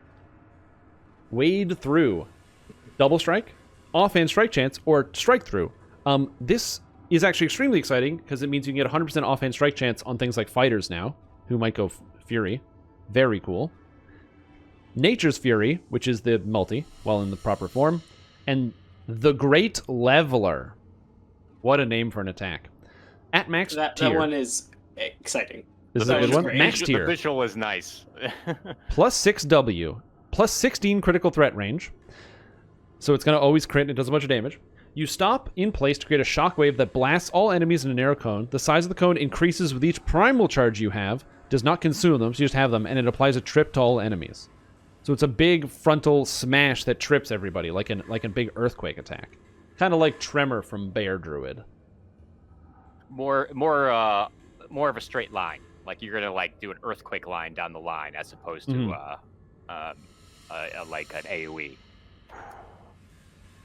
Wade Through. Double strike, offhand strike chance, or strike through. This is actually extremely exciting because it means you can get 100% offhand strike chance on things like fighters now, who might go Fury. Very cool. Nature's Fury, which is the multi, while in the proper form. And the Great Leveler. What a name for an attack. At max tier. That one is exciting. This is a good one. Great. Max The tier. visual is nice. +6W. +16 critical threat range. So it's going to always crit and it does a bunch of damage. You stop in place to create a shockwave that blasts all enemies in a narrow cone. The size of the cone increases with each primal charge you have. Does not consume them, so you just have them, and it applies a trip to all enemies. So it's a big frontal smash that trips everybody, like a big earthquake attack. Kind of like Tremor from Bear Druid. More of a straight line. Like you're gonna like do an earthquake line down the line as opposed to like an AoE.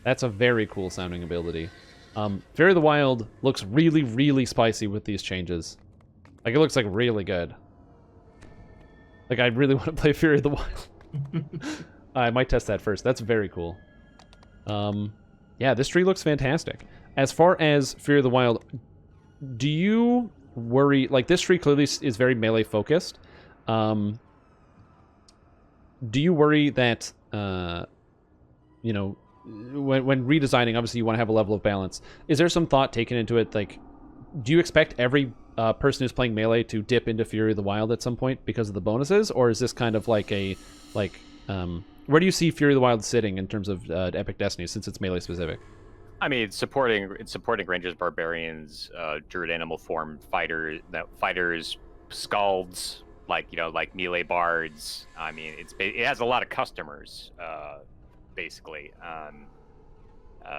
That's a very cool sounding ability. Fury of the Wild looks really, really spicy with these changes. Like it looks like really good. Like I really want to play Fury of the Wild. I might test that first. That's very cool. Yeah, this tree looks fantastic. As far as Fury of the Wild, do you worry... Like, this tree clearly is very melee focused. Do you worry that, you know, when redesigning, obviously you want to have a level of balance. Is there some thought taken into it? Like, do you expect every person who's playing melee to dip into Fury of the Wild at some point because of the bonuses? Or is this kind of like a... where do you see Fury of the Wild sitting in terms of Epic Destiny, since it's melee specific? I mean, it's supporting rangers, barbarians, druid animal form fighters, scalds, like melee bards. I mean, it has a lot of customers, basically.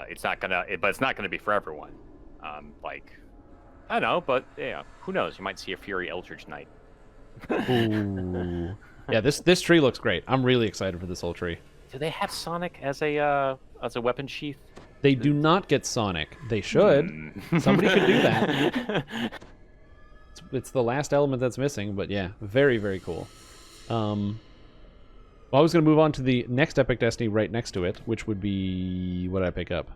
It's not gonna be for everyone. Like I know, but yeah, who knows? You might see a Fury Eldritch Knight. Ooh. Yeah, this tree looks great. I'm really excited for this whole tree. Do they have Sonic as a weapon sheath? They do not get Sonic. They should. Somebody could do that. It's the last element that's missing, but yeah, very, very cool. Well, I was going to move on to the next Epic Destiny right next to it, which would be... What did I pick up?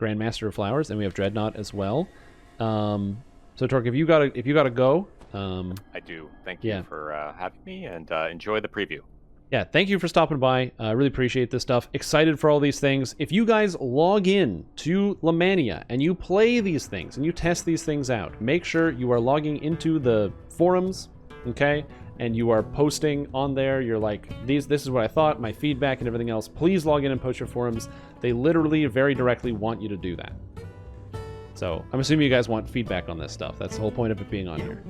Grandmaster of Flowers, and we have Dreadnought as well. So, Torque, if you gotta go... I do. Thank you for having me, and enjoy the preview. Yeah, thank you for stopping by. I really appreciate this stuff. Excited for all these things. If you guys log in to Lamania and you play these things and you test these things out, make sure you are logging into the forums, okay? And you are posting on there. You're like, this is what I thought, my feedback and everything else. Please log in and post your forums. They literally, very directly want you to do that. So I'm assuming you guys want feedback on this stuff. That's the whole point of it being on here.